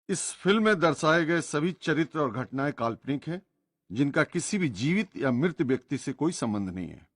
इस फिल्म में दर्शाए गए सभी चरित्र और घटनाएं काल्पनिक हैं, जिनका किसी भी जीवित या मृत व्यक्ति से कोई संबंध नहीं है।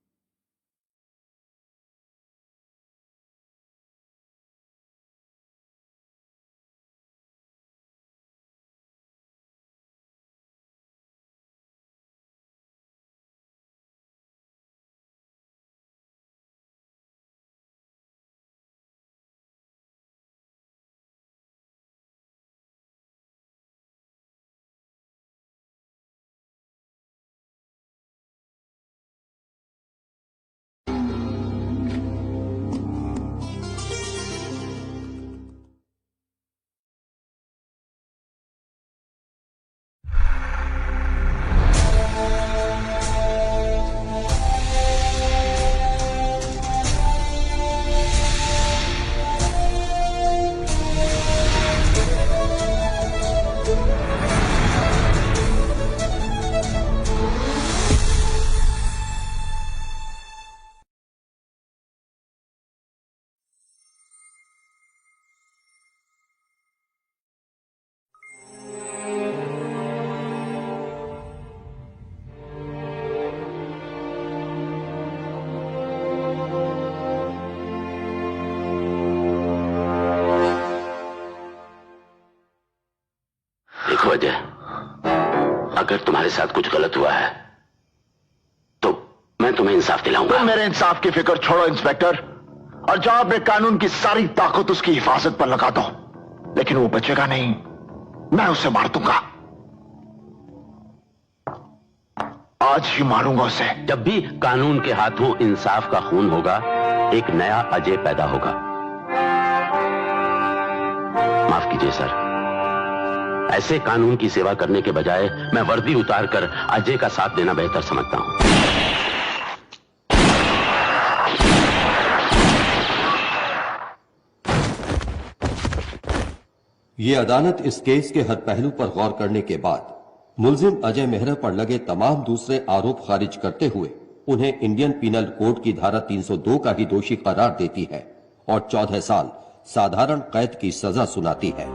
देखो अजय, अगर तुम्हारे साथ कुछ गलत हुआ है तो मैं तुम्हें इंसाफ दिलाऊंगा। तुम मेरे इंसाफ की फिक्र छोड़ो इंस्पेक्टर, और जाओ अपने कानून की सारी ताकत उसकी हिफाजत पर लगा दो, लेकिन वो बचेगा नहीं, मैं उसे मार दूंगा। आज ही मारूंगा उसे। जब भी कानून के हाथों इंसाफ का खून होगा, एक नया अजय पैदा होगा। माफ कीजिए सर, ऐसे कानून की सेवा करने के बजाय मैं वर्दी उतारकर अजय का साथ देना बेहतर समझता हूं। ये अदालत इस केस के हर पहलू पर गौर करने के बाद मुल्जिम अजय मेहरा पर लगे तमाम दूसरे आरोप खारिज करते हुए उन्हें इंडियन पीनल कोड की धारा 302 का ही दोषी करार देती है और 14 साल साधारण कैद की सजा सुनाती है।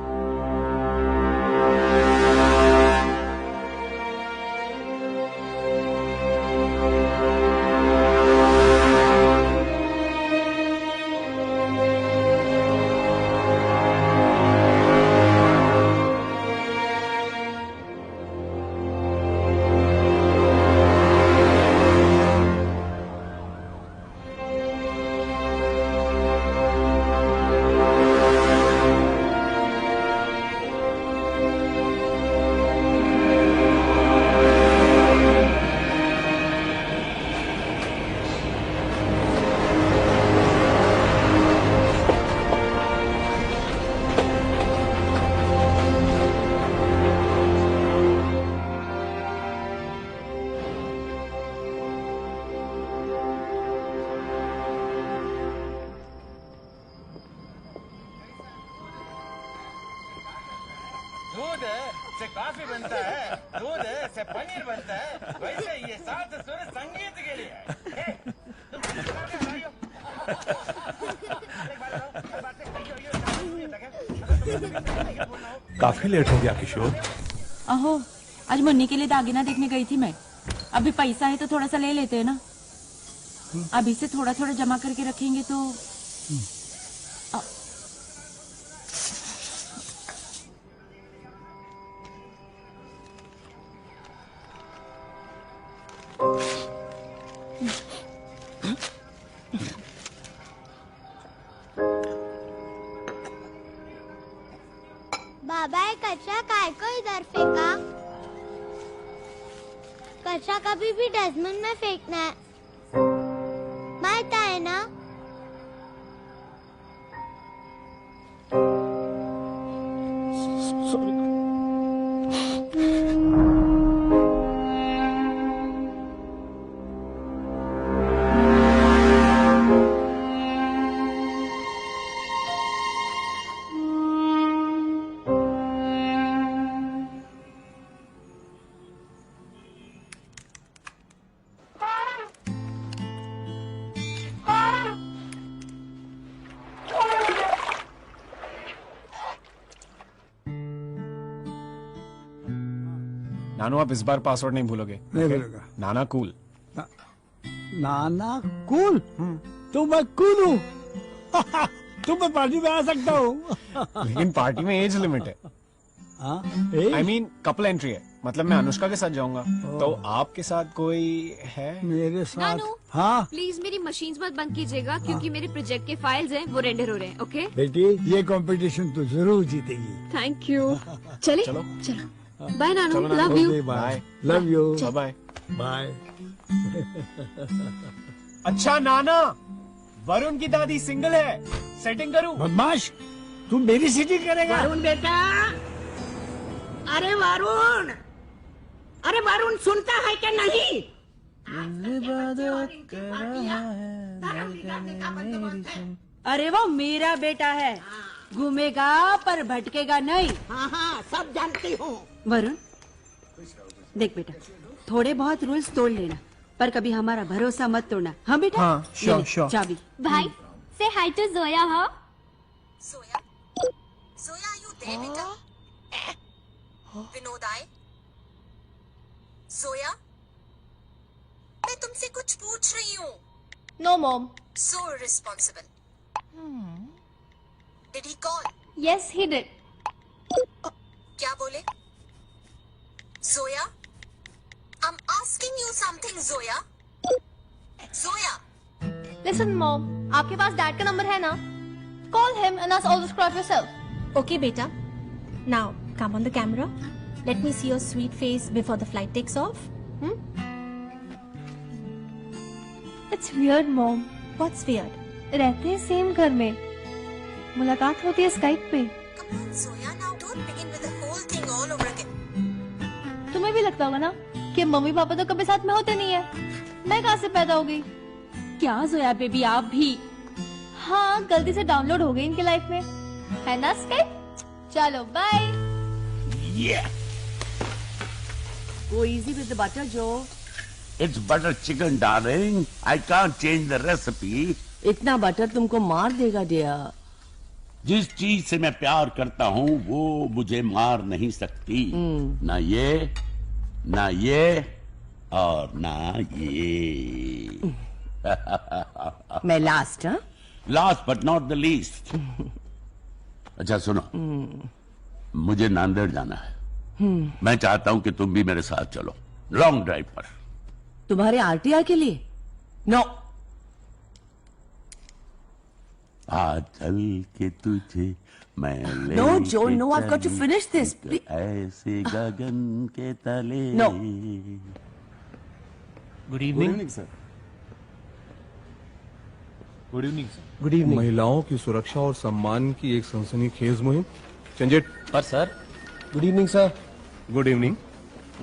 काफी लेट हो गया किशोर। अहो, आज मुन्नी के लिए दागिना देखने गई थी मैं। अभी पैसा है तो थोड़ा सा ले लेते हैं ना। अभी से थोड़ा थोड़ा जमा करके रखेंगे तो बाबा ये कचरा काय को इधर फेंका? कचरा कभी भी डस्टबिन में फेंकना है, मालता है ना? नानू आप इस बार पासवर्ड नहीं भूलोगे। नहीं भूलेगा। नाना कूल। नाना कूल? तो मैं कूल हूँ। तो मैं पार्टी में आ सकता हूँ। लेकिन पार्टी में एज लिमिट है। I mean, कपल एंट्री है, मतलब मैं अनुष्का के साथ जाऊंगा, तो आपके साथ कोई है? मेरे साथ? नानू, हाँ प्लीज मेरी मशीन्स मत बंद कीजिएगा, क्योंकि मेरे प्रोजेक्ट के फाइल्स हैं वो रेंडर हो रहे हैं। ओके बेटी, ये कंपटीशन तो जरूर जीतेगी। Thank you. चले चलो। बाय नानू, love you. Bye. Love you. Bye bye. अच्छा नाना, वरुण की दादी सिंगल है, सेटिंग करूं? बदमाश, तू मेरी सीटिंग करेगा? वरुण बेटा, अरे वरुण, अरे वरुण सुनता है क्या नहीं? अरे वो मेरा बेटा है, घूमेगा पर भटकेगा नहीं। हाँ हाँ, सब जानती हूँ। वरुण देख बेटा, थोड़े बहुत रूल्स तोड़ लेना, पर कभी हमारा भरोसा मत तोड़ना। हाँ बेटा? हाँ, श्योर श्योर। चाबी। भाई से हाय टू जोया। हाँ Zoya? Zoya, are you there, beta? Vinod आए? Zoya? मैं तुमसे कुछ पूछ रही हूँ। No mom. So irresponsible. Did he call? Yes he did. क्या बोले? Zoya? I'm asking you something, Zoya. Zoya? Listen mom, आपके पास डैड का नंबर है ना? Call him and ask all this crop yourself. Okay, beta. Now, come on the camera. Let me see your sweet face before the flight takes off. It's weird mom. What's weird? रहते हैं same घर में, मुलाकात होती है Skype पे। Come on, Zoya, now don't begin with the whole thing all over again. तुम्हें भी लगता होगा ना कि मम्मी पापा तो कभी साथ में होते नहीं है, मैं कहाँ से पैदा हो गई? क्या जोया बेबी, आप भी? हाँ, गलती से डाउनलोड हो गई इनके लाइफ में, है ना स्काइप? चलो bye. Go easy with the butter, Joe. It's butter chicken, darling. I can't change the recipe. इतना बटर तुमको मार देगा डियर। जिस चीज से मैं प्यार करता हूँ वो मुझे मार नहीं सकती। ना ये और ना ये। मैं लास्ट? हाँ, last but not the least. अच्छा सुनो, मुझे नांदेड़ जाना है। मैं चाहता हूं कि तुम भी मेरे साथ चलो लॉन्ग ड्राइव पर। तुम्हारे आरटीआई के लिए? नो। आज चल के तुझे मैं ले No, Joe, no, I've got to finish this. ऐसे गगन के तले। No. Good evening sir. Good evening sir. Good evening. महिलाओं की सुरक्षा और सम्मान की एक सनसनीखेज मुहिम। चंजेट। पर sir. Good evening sir. Good evening.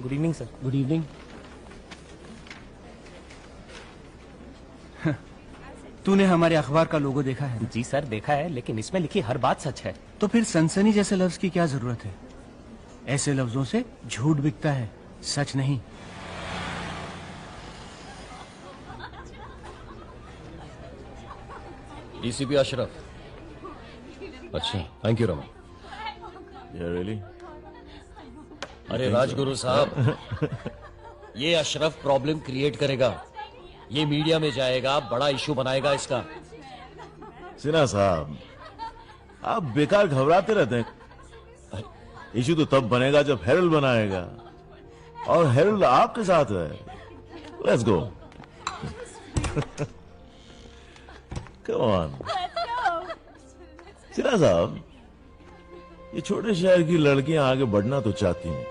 Good evening sir. Good evening. तूने हमारे अखबार का लोगो देखा है? जी सर देखा है, लेकिन इसमें लिखी हर बात सच है। तो फिर सनसनी जैसे लफ्ज की क्या जरूरत है? ऐसे लफ्जों से झूठ बिकता है, सच नहीं। डीसीपी अशरफ। अच्छा, थैंक यू रमन। रियली? अरे राजगुरु साहब, ये अशरफ प्रॉब्लम क्रिएट करेगा, ये मीडिया में जाएगा, बड़ा इशू बनाएगा इसका। सिन्हा साहब, आप बेकार घबराते रहते हैं। इशू तो तब बनेगा जब हेरल्ड बनाएगा, और हेरल्ड आपके साथ है। Let's go. Come on. Sinha साहब, ये छोटे शहर की लड़कियां आगे बढ़ना तो चाहती हैं,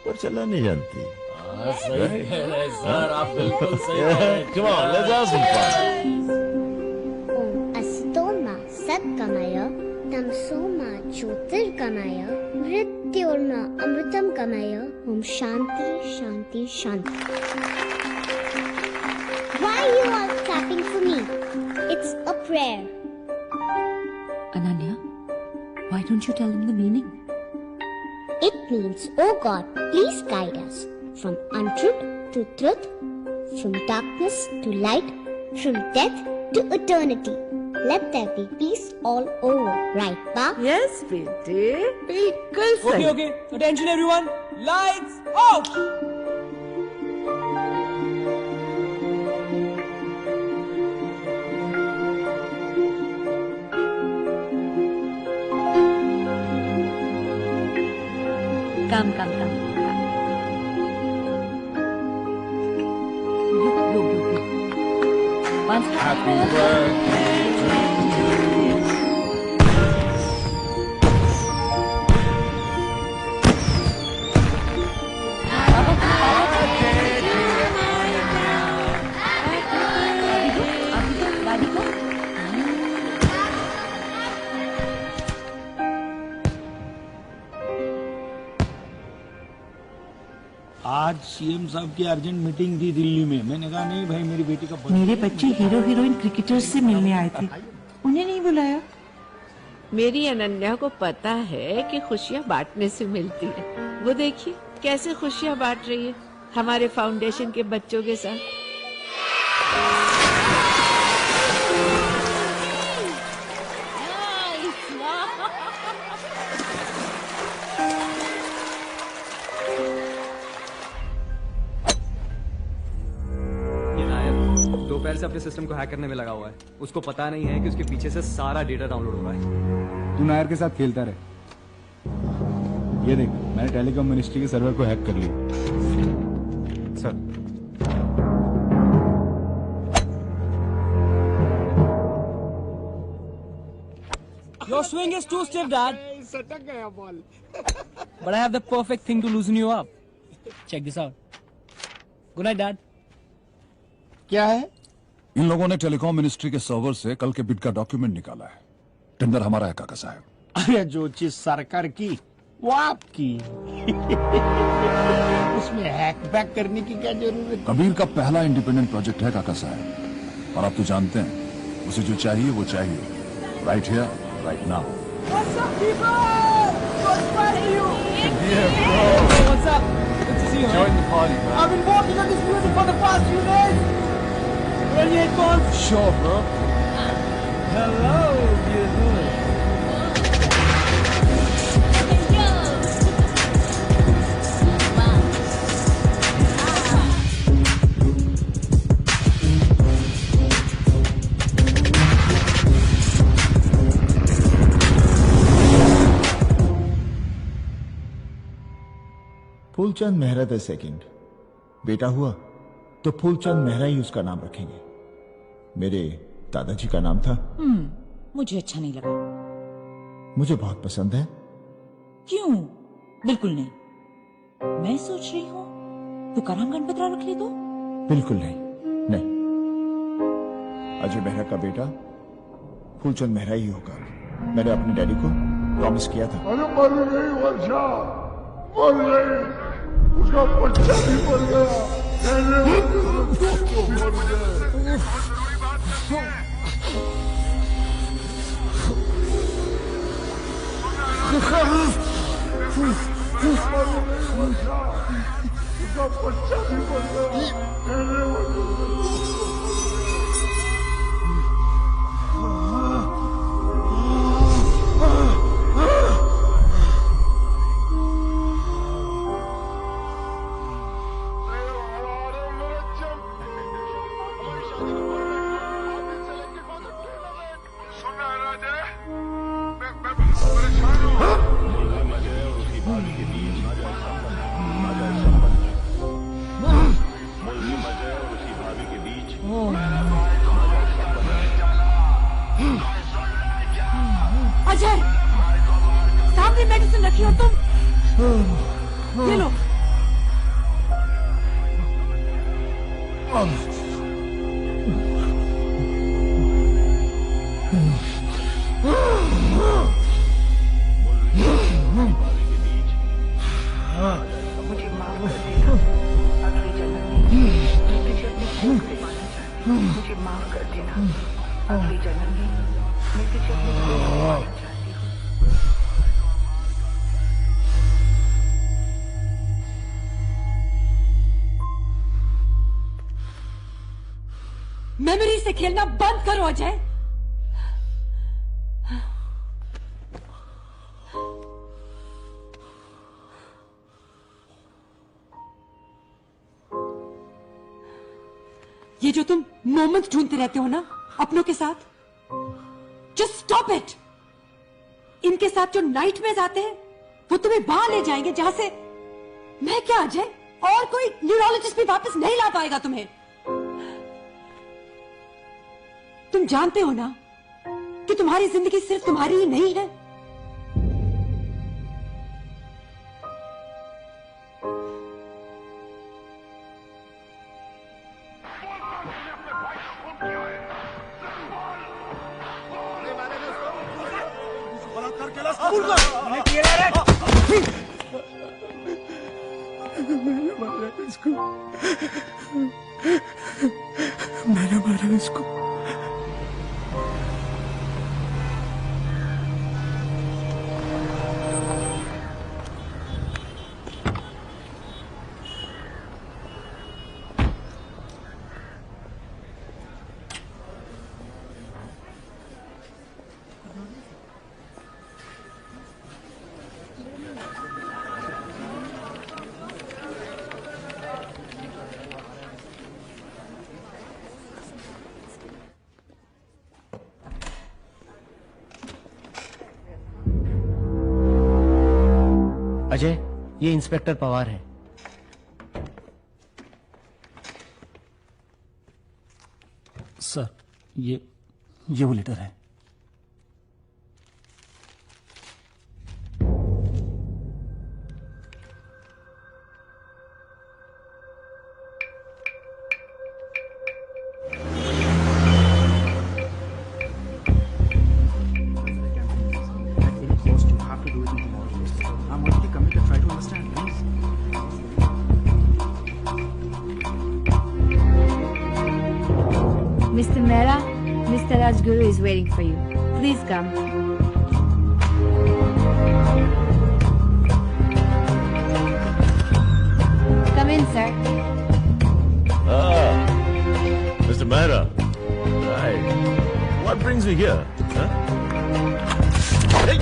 पर चलना नहीं जानती। सही है सर, आप बिल्कुल सही हैं। Come on, let's have some fun. ओम अस्तो मा सत्कमय तमसो मा ज्योतिर्गमय मृत्योर्मा अमृतम गमय। ओम शांति शांति शांति। Why are you all clapping for me? It's a prayer. Ananya, why don't you tell him the meaning? It means, oh God, please guide us from untruth to truth, from darkness to light, from death to eternity. Let there be peace all over, right, Pa? Yes, बेटे, बिल्कुल सही। Okay, attention everyone, lights off. काम काम काम Happy birthday to you. आज CM साहब की urgent meeting थी दिल्ली में। मैंने कहा नहीं भाई, मेरी बेटी का मेरे बच्चे हीरो हीरोइन क्रिकेटर्स से मिलने आए थे, उन्हें नहीं बुलाया। मेरी अनन्या को पता है कि खुशियाँ बांटने से मिलती है। वो देखिए कैसे खुशियाँ बांट रही है हमारे फाउंडेशन के बच्चों के साथ। दोपहर से अपने सिस्टम को हैक करने में लगा हुआ है। उसको पता नहीं है कि उसके पीछे से सारा डेटा डाउनलोड हो रहा है। तू नायर के साथ खेलता रहे। ये देख, मैंने टेलीकॉम मिनिस्ट्री के सर्वर को हैक कर लिया। Sir, Your swing is too stiff, Dad. सटक गया ball. But I have the perfect thing to loosen you up. Check this out. Good night, Dad. क्या है? इन लोगों ने टेलीकॉम मिनिस्ट्री के सर्वर से कल के बिड का डॉक्यूमेंट निकाला है। टेंडर हमारा है काका साहब। अरे जो चीज सरकार की वो आपकी। उसमें हैक बैक करने की क्या जरूरत है? कबीर का पहला इंडिपेंडेंट प्रोजेक्ट है काका साहब, और आप तो जानते हैं उसे जो चाहिए वो चाहिए। Right here, right now. What's up, people? What's fighting you? Yeah, bro. What's up? Good to see you. Join the party, man. I've been working on this music for the past few days. Ready, headphones? Sure, bro. Hello, beautiful. Phoolchand Mehra the second बेटा हुआ तो फूलचंद मेहरा ही उसका नाम रखेंगे। मेरे दादाजी का नाम था। मुझे अच्छा नहीं लगा। मुझे बहुत पसंद है। क्यों? बिल्कुल नहीं। मैं सोच रही हूँ तुकाराम गणपतराव रख ले तो। बिल्कुल नहीं, नहीं। अजय मेहरा का बेटा फूलचंद मेहरा ही होगा। मैंने अपने डैडी को प्रॉमिस किया था। अरे मर गई वर्षा, मर गई, उसका बच्चा भी मर गया। उसका बच्चा भी मर गया। अजय, सामने मेडिसिन रखी हो तुम, ये लो। मुझे माफ कर देना, अगले जन्म में मैं तुझे अपने खून से मारना चाहती हूँ। मुझे माफ कर देना, अगले जन्म में मैं तुझे अपने खून से मारना चाहती हूँ। मेमोरी से खेलना बंद करो अजय। ये जो तुम मोमेंट्स ढूंढते रहते हो ना अपनों के साथ, जस्ट स्टॉप इट। इनके साथ जो नाइटमेयर्स आते हैं वो तुम्हें वहां ले जाएंगे जहां से मैं क्या अजय और कोई न्यूरोलॉजिस्ट भी वापस नहीं ला पाएगा तुम्हें। तुम जानते हो ना कि तुम्हारी जिंदगी सिर्फ तुम्हारी ही नहीं है। मैंने मारा इसको। अजय, ये इंस्पेक्टर पवार है। सर, ये वो लेटर है। Mr. Mehra, Mr. Rajguru is waiting for you. Please come. Come in, sir. Ah, Mr. Mehra. Right. What brings you here? Huh? Hey!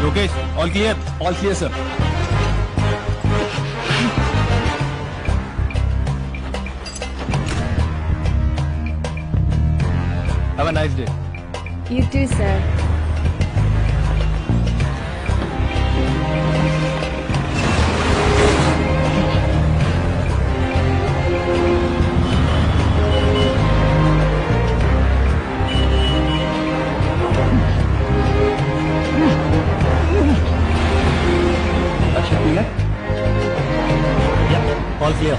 Lokesh, all clear? All clear sir. Have a nice day. You too, sir. All clear.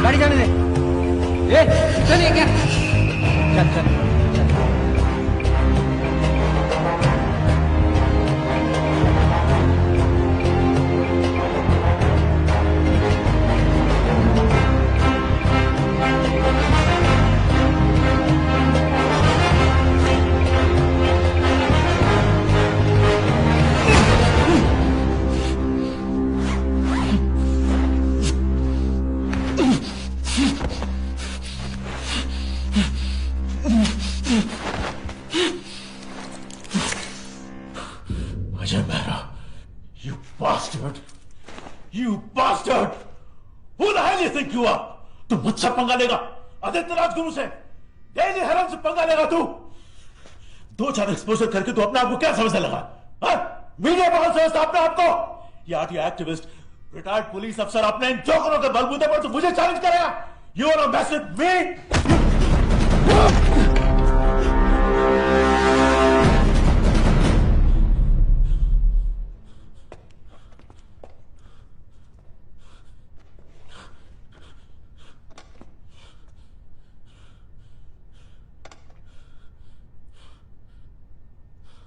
गाड़ी जाने दे। ए, चलिए क्या? चल चल। Ajay Mehra, you bastard! You bastard! Who the hell you think you are? तू मुझसे पंगा लेगा? आदित्य राजगुरु से, डेली हेरन से पंगा लेगा तू? 2-4 एक्सपोजर करके तो अपने आप को क्या समझने लगा? मीडिया बहुत समझता अपने आप को। ये आर्टी एक्टिविस्ट, रिटायर्ड पुलिस अफसर अपने इन जोकरों के बलबूते पर तो मुझे चैलेंज करेगा। You wanna mess with me?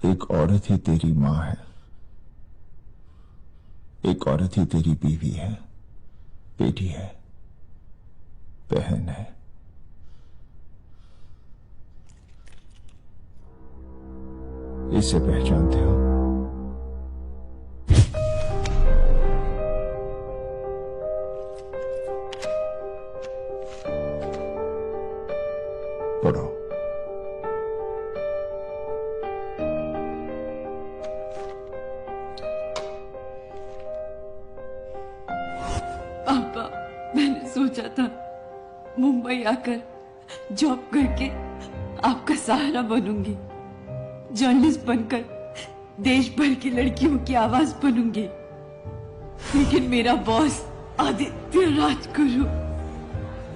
एक औरत ही तेरी माँ है, एक औरत ही तेरी बीवी है, बेटी है, बहन है। इसे पहचानते हो? पढ़ो। पापा, मैंने सोचा था मुंबई आकर जॉब करके आपका सहारा बनूंगी, जर्नलिस्ट बनकर देश भर की लड़कियों की आवाज बनूंगी। लेकिन मेरा बॉस आदित्य राजगुरु,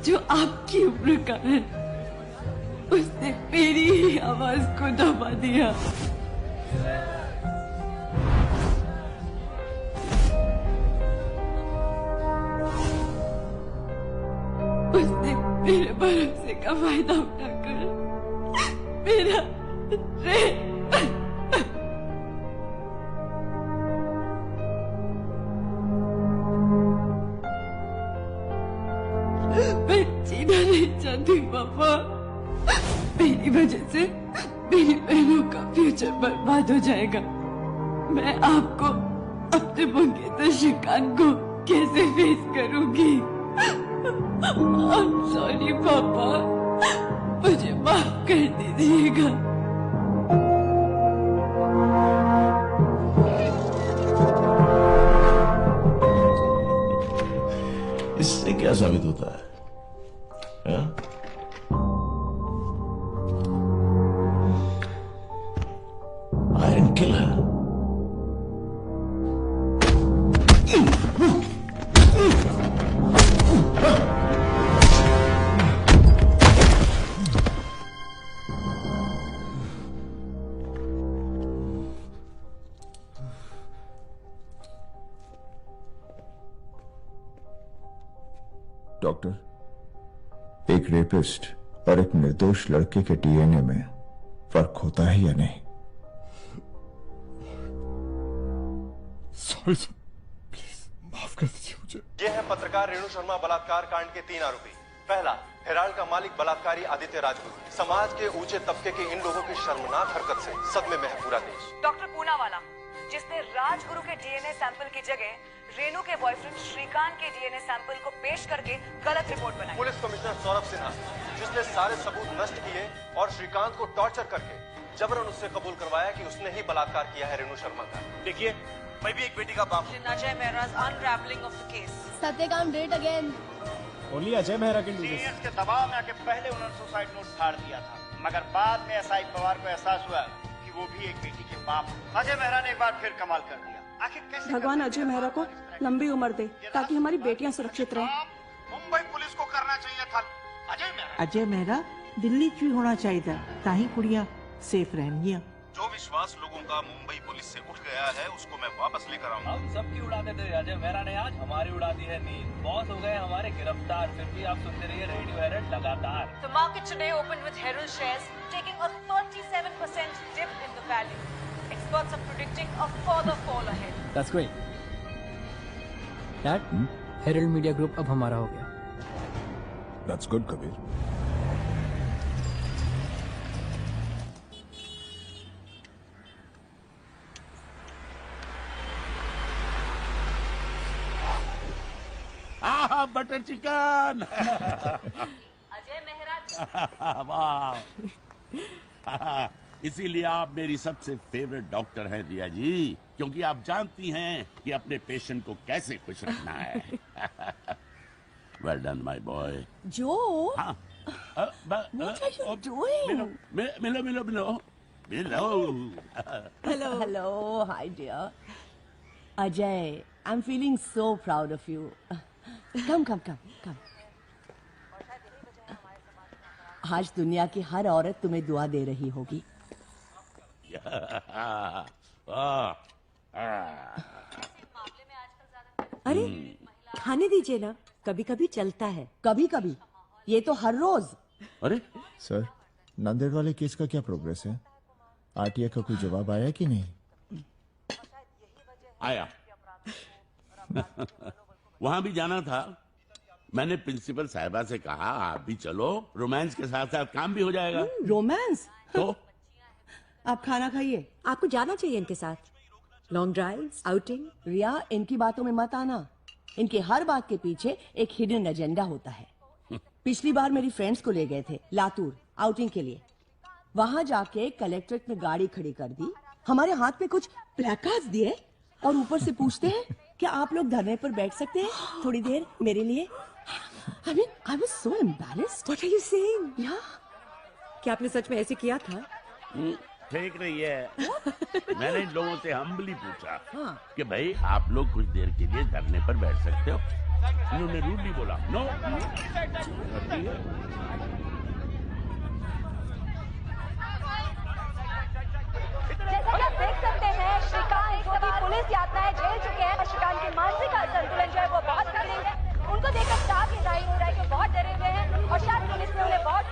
जो आपकी उम्र का है, उसने मेरी ही आवाज को दबा दिया। उसने मेरे भरोसे का फायदा उठाकर मेरा मैं जीना नहीं चाहती पापा। मेरी वजह से मेरी बहनों का फ्यूचर बर्बाद हो जाएगा। मैं आपको, अपने मंगेतर श्रीकांत को कैसे फेस करूंगी? I'm sorry पापा, मुझे माफ कर दीजिएगा। इससे क्या साबित होता है? I didn't kill her. Doctor, एक रेपिस्ट और एक निर्दोष लड़के के डीएनए में फर्क होता है या नहीं? सॉरी सर, प्लीज माफ कर दीजिए मुझे। ये है पत्रकार रेणु शर्मा बलात्कार कांड के 3 आरोपी। पहला, हेराल्ड का मालिक बलात्कारी आदित्य राजगुरु। समाज के ऊंचे तबके के इन लोगों की शर्मनाक हरकत से सदमे में है पूरा देश। डॉक्टर पूनावाला, जिसने राजगुरु के डीएनए सैंपल की जगह रेणु के बॉयफ्रेंड श्रीकांत के डीएनए सैंपल को पेश करके गलत रिपोर्ट बनाई। पुलिस कमिश्नर सौरभ सिन्हा, जिसने सारे सबूत नष्ट किए और श्रीकांत को टॉर्चर करके जबरन उससे कबूल करवाया कि उसने ही बलात्कार किया है रेणु शर्मा का। देखिए, मैं भी एक बेटी का बाप हूं। Ajay Mehra's unraveling of the case. Satyakam date again. Only Ajay Mehra के सीनियर्स के दबाव में आके पहले उन्होंने सुसाइड नोट फाड़ दिया था, मगर बाद में एसआई पवार को एहसास हुआ कि वो भी एक बेटी के बाप। अजय मेहरा ने एक बार फिर कमाल कर दिया। आखिर कैसे भगवान अजय मेहरा को लंबी उम्र दे ताकि हमारी बेटियां सुरक्षित रहें। मुंबई पुलिस को करना चाहिए था। अजय मेहरा दिल्ली क्यों होना चाहिए था, ताही कुड़िया सेफ रहनगियां। जो विश्वास लोगों का मुंबई पुलिस से उठ गया है, उसको मैं वापस लेकर आऊंगा। हम सबकी उड़ाते थे, अजय मेहरा ने आज हमारी उड़ा दी है नींद। बॉस हो गए हमारे गिरफ्तार, फिर भी आप सुनते रहिए रेडियो हेरल्ड लगातार। The market today opened with Herald shares taking a 37% dip in the value. Experts are predicting a further fall ahead. That's great. Dad, Herald Media Group अब हमारा हो गया। That's good, Kabir. Butter chicken. Ajay Mehra. वाह, इसीलिए आप मेरी सबसे फेवरेट डॉक्टर हैं दिया जी, क्योंकि आप जानती हैं कि अपने पेशेंट को कैसे खुश रखना है। Well done my boy. जो हाँ, What are you doing? मिलो मिलो मिलो। Hello. Hi, dear. Ajay, I'm feeling so proud of you. Come. आज दुनिया की हर औरत तुम्हें दुआ दे रही होगी। अरे खाने दीजिए ना, कभी कभी चलता है। कभी ये तो हर रोज। अरे सर, नांदेड़ वाले केस का क्या प्रोग्रेस है? आरटीआई का कोई जवाब आया कि नहीं? आया। वहां भी जाना था। मैंने प्रिंसिपल साहिबा से कहा आप भी चलो, रोमांस के साथ साथ काम भी हो जाएगा। रोमांस? तो आप खाना खाइए। आपको जाना चाहिए इनके साथ, लॉन्ग ड्राइव, आउटिंग। रिया, इनकी बातों में मत आना। इनके हर बात के पीछे एक हिडन एजेंडा होता है। पिछली बार मेरी फ्रेंड्स को ले गए थे लातूर आउटिंग के लिए। वहां जाके कलेक्ट्रेट में गाड़ी खड़ी कर दी, हमारे हाथ में कुछ प्लेकार्ड्स दिए और ऊपर से पूछते हैं क्या आप लोग धरने पर बैठ सकते हैं थोड़ी देर मेरे लिए। I mean, I was so embarrassed. What are you saying? Yeah. क्या आपने सच में ऐसे किया था? ठीक नहीं है। मैंने इन लोगों से हम्बली पूछा कि भाई आप लोग कुछ देर के लिए धरने पर बैठ सकते हो। इन्होंने रूडली बोला नो। जैसा कि आप देख सकते हैं, श्रीकांत जो कि पुलिस यातनाएं झेल चुके हैं और श्रीकांत की मानसिक संतुलन जो है वो बहुत बिगड़ी है। उनको देखकर स्टाफ ये जाहिर हो रहा है कि बहुत डरे हुए हैं और शायद पुलिस ने उन्हें बहुत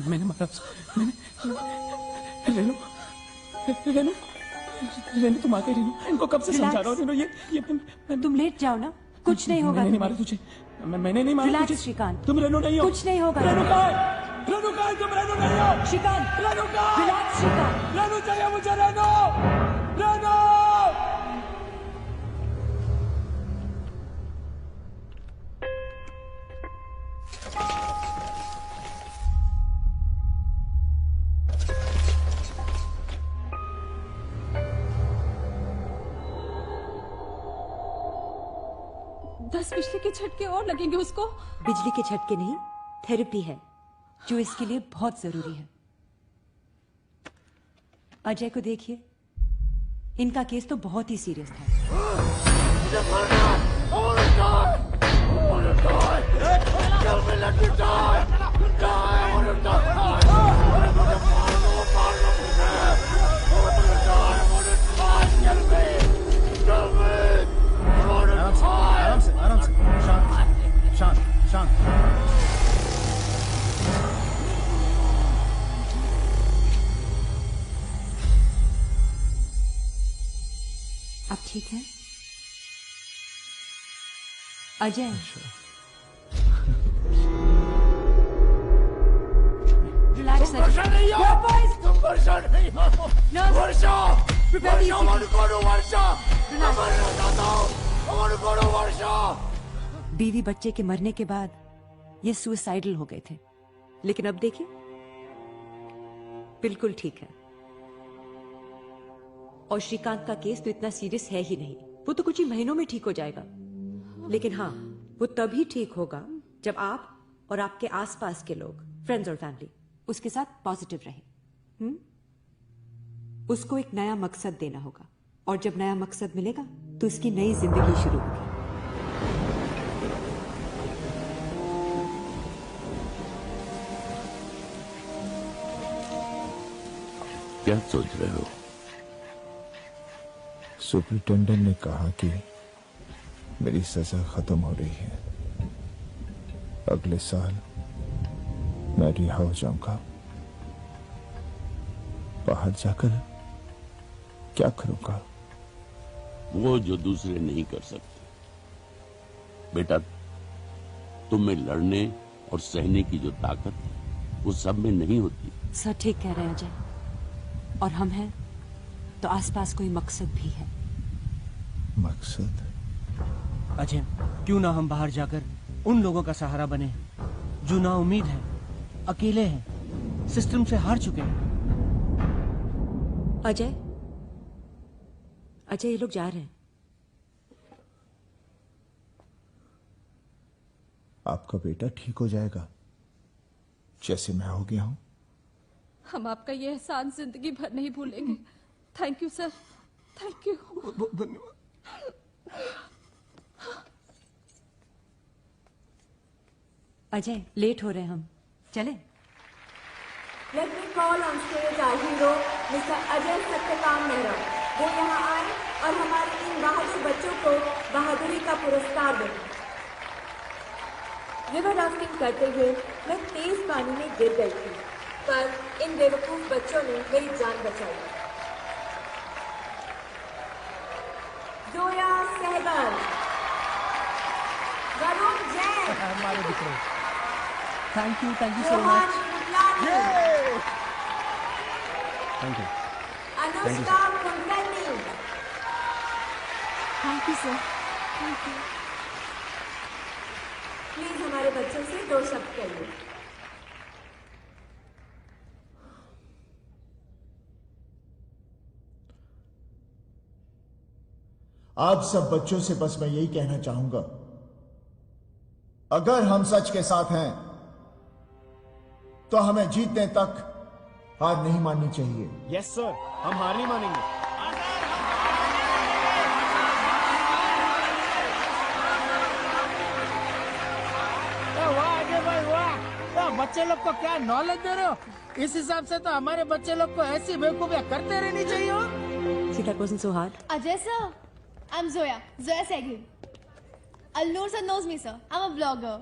मैंने मारा। रेनू तुम आ गई। रेनू, इनको कब से समझा रहा हूँ। रेनू ये तुम लेट जाओ ना, कुछ नहीं होगा। मैंने नहीं मारा तुझे। मैंने नहीं मारा तुझे। श्रीकांत, तुम रेनू नहीं हो। कुछ नहीं होगा। रेनू कहाँ है? तुम रेनू नहीं हो। श्रीकांत, रेनू कहाँ है? रिलैक्स श्रीकांत। रेनू चाहिए मुझे। रेनू। बिजली के झटके और लगेंगे उसको। बिजली के झटके नहीं, थेरेपी है जो इसके लिए बहुत जरूरी है। अजय को देखिए, इनका केस तो बहुत ही सीरियस था। आराम से, शांत। आप ठीक हैं अजय? रिलैक्स। वर्षा नहीं हो। तुम वर्षा नहीं हो। वर्षा। बीवी बच्चे के मरने के बाद ये सुसाइडल हो गए थे, लेकिन अब देखिए बिल्कुल ठीक है। और श्रीकांत का केस तो इतना सीरियस है ही नहीं, वो तो कुछ ही महीनों में ठीक हो जाएगा। लेकिन हाँ, वो तभी ठीक होगा जब आप और आपके आसपास के लोग, फ्रेंड्स और फैमिली, उसके साथ पॉजिटिव रहे। उसको एक नया मकसद देना होगा, और जब नया मकसद मिलेगा तो उसकी नई जिंदगी शुरू होगी। क्या सोच रहे हो? सुपरिटेंडेंट ने कहा कि मेरी सजा खत्म हो रही है। अगले साल मैं रिहा हो जाऊंगा। बाहर जाकर क्या करूंगा? वो जो दूसरे नहीं कर सकते। बेटा, तुम में लड़ने और सहने की जो ताकत है वो सब में नहीं होती। सर ठीक कह रहे हैं अजय, और हम हैं तो आसपास कोई मकसद भी है। मकसद? अजय, क्यों ना हम बाहर जाकर उन लोगों का सहारा बने जो ना उम्मीद है, अकेले हैं, सिस्टम से हार चुके हैं। अजय, अजय, ये लोग जा रहे हैं। आपका बेटा ठीक हो जाएगा, जैसे मैं हो गया हूं। हम आपका ये एहसान जिंदगी भर नहीं भूलेंगे। Thank you sir, thank you. बहुत बहुत धन्यवाद। अजय, लेट हो रहे हम, चले। Let me call on stage our hero, Mr. Ajay Satyakam Mehra. वो यहाँ आए और हमारे इन बहादुर बच्चों को बहादुरी का पुरस्कार दें। रिवर राफ्टिंग करते हुए मैं तेज पानी में गिर गई थी, पर इन बेवकूफ बच्चों ने मेरी जान बचाई। जोया सहगल, वरुण जैन, हमारे दिख thank you so Rohan much. Mutlani, thank you. Anushka Kulkarni. Thank you sir, thank you. Please हमारे बच्चों से 2 शब्द कहिए। आप सब बच्चों से बस मैं यही कहना चाहूंगा, अगर हम सच के साथ हैं तो हमें जीतने तक हार नहीं माननी चाहिए। यस सर, हम हार नहीं मानेंगे। वाह अजय भाई वाह, बच्चे लोग को क्या नॉलेज दे रहे हो। इस हिसाब से तो हमारे बच्चे लोग को ऐसी बेवकूफियां करते रहनी चाहिए। See, that wasn't so hard. Ajay sir, I'm Zoya Sehgal. Alnoor sir knows me sir. I'm a blogger.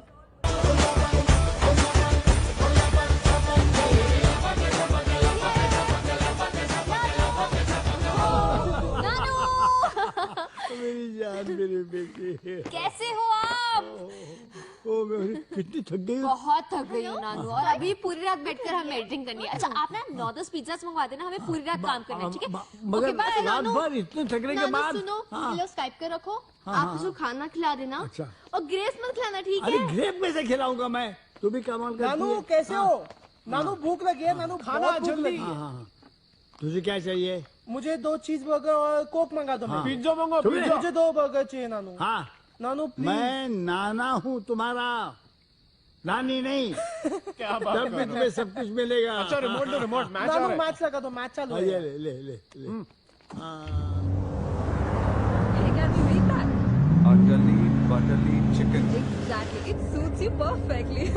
मेरी जान, मेरी बेटी, कैसे हो आप? ओ मैं कितनी थक गई हूँ। बहुत थक गई हूँ नानू, और अभी पूरी रात बैठकर हमें एडिटिंग करनी है। अच्छा आप ना 9-10 पिज्जास मंगवा देना, हमें पूरी रात काम करना है, ठीक है? मगर ओके, बाय, रात नानू। भर इतने थकने के नानू बाद सुनो, हाँ। लो स्काइप कर रखो, हाँ, आप हाँ, उसको खाना खिला देना। अच्छा। और ग्रेस मत खिलाना, ठीक अरे है? ग्रेप में से खिलाऊंगा मैं, तू भी कमाल करती है। नानू कैसे हो? नानू भूख लगी है, नानू खाना बहुत भूख जल्दी। लगी है। हाँ, तुझे क्या चाहिए? मुझे 2 चीज बर्गर और कोक मंगा दो। हाँ। पिज्जा मंगा, तुम्हें? पिज्जा। मुझे 2 बर्गर चाहिए नानू। हाँ नानू प्लीज। मैं नाना हूँ तुम्हारा, नानी नहीं। क्या बात तब कर भी रहे हो? तुम्हें सब कुछ मिलेगा। अच्छा रिमोट दो, रिमोट। मैच आ रहा है। मैच लगा दो, मैच चालू हाँ, है। ये ले ले ले ले। Utterly butterly chicken. Exactly, it suits you perfectly.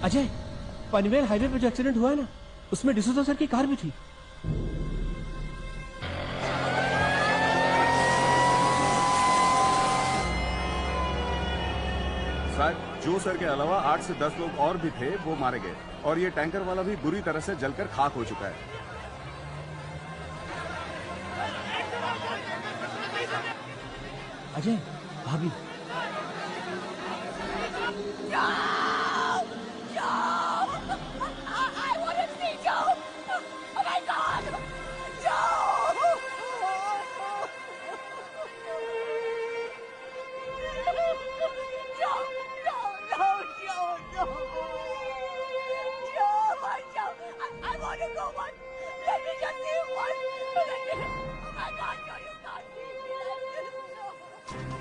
Ajay, Panvel highway पे जो एक्सीडेंट हुआ है ना, उसमें डिसूजा सर की कार भी थी। शायद जो सर के अलावा 8 से 10 लोग और भी थे, वो मारे गए, और ये टैंकर वाला भी बुरी तरह से जलकर खाक हो चुका है। अजय, भाभी।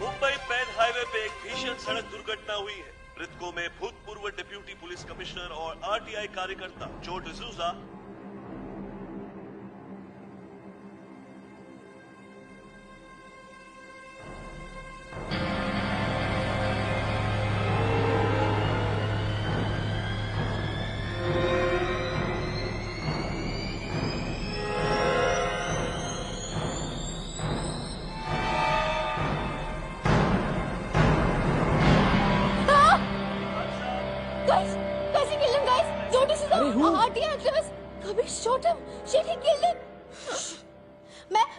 मुंबई पैन हाईवे पे एक भीषण सड़क दुर्घटना हुई है। मृतकों में भूतपूर्व डिप्यूटी पुलिस कमिश्नर और आरटीआई कार्यकर्ता जो D'Souza, Kabir shot him. Shit, he killed him.